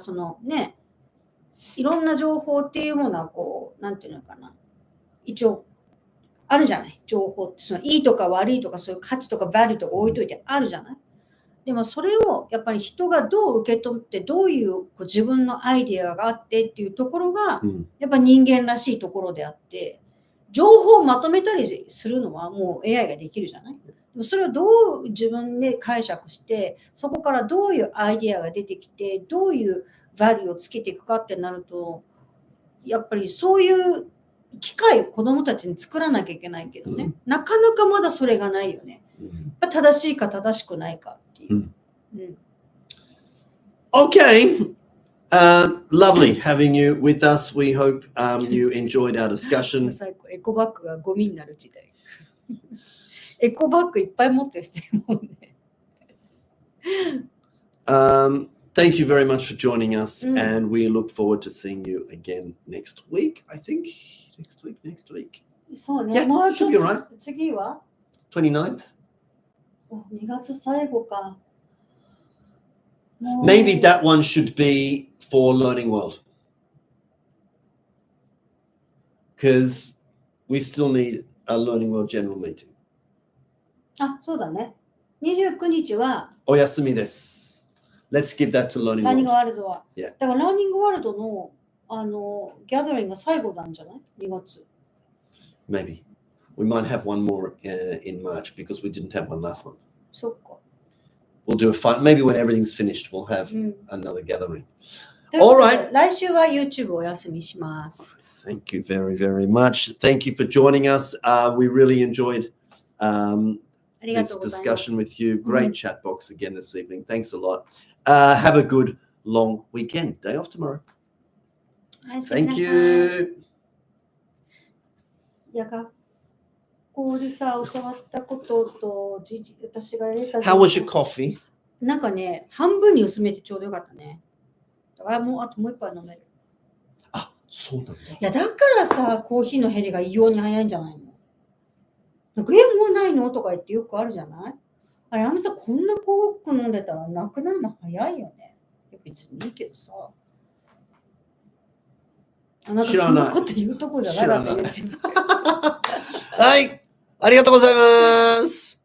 いろんな情報っていうものはこう、なんていうのかな、一応あるじゃない。情報っていいとか悪いとかそういう価値とかバリューとか置いといてあるじゃない。でもそれをやっぱり人がどう受け止めて、どういうこう自分のアイデアがあってっていうところが、やっぱ人間らしいところであって、情報をまとめたりするのはもう AI ができるじゃない。それをどう自分で解釈して、そこからどういうアイデアが出てきて、どういうバリューをつけていくかってなると、やっぱりそういう機会を子どもたちに作らなきゃいけないけどね、なかなかまだそれがないよね。正しいか正しくないかっていう。Okay. Lovely having you with us. We hope you enjoyed our discussion. エコバッグがゴミになる時代。エコバッグいっぱい持ってる人いるもんね。Thank you very much for joining us, and we look forward to seeing you again next week. I think next week. そうね。もうちょっと次は 29th? 2月最後か。Maybe that one should be for Learning World. Because we still need a Learning World General Meeting. あ、そうだね。29日はお休みです。Let's give that to Learning World. ラーニングワールドは。Yeah. だからラーニングワールドのギャザリングが最後なんじゃない ?2 月。Maybe. We might have one more in March because we didn't have one last month. そっか。We'll do a fun. Maybe when everything's finished, we'll have another gathering. ということで Alright. 来週は YouTube お休みします。Thank you very, very much. Thank you for joining us. We really enjoyed ありが this とうございます discussion。with you. Great chat box again this evening. Thanks a lot. Have a good long weekend. Day off tomorrow. おやすみな Thank さい you. いや、学校でさ、教わったことと、私が得た How was your coffee? なんかね、半分に薄めてちょうどよかったね。だからもうあともう一杯飲める。あ、そうなんだ。いや、だからさ、コーヒーの減りが異様に早いんじゃないの？なんか、もうないのとか言ってよくあるじゃない？あれ、あなたこんな濃く飲んでたらなくなるの早いよね。別にいいけどさ。あなたそんなこと言うとこじゃないだって言って。はい、ありがとうございます。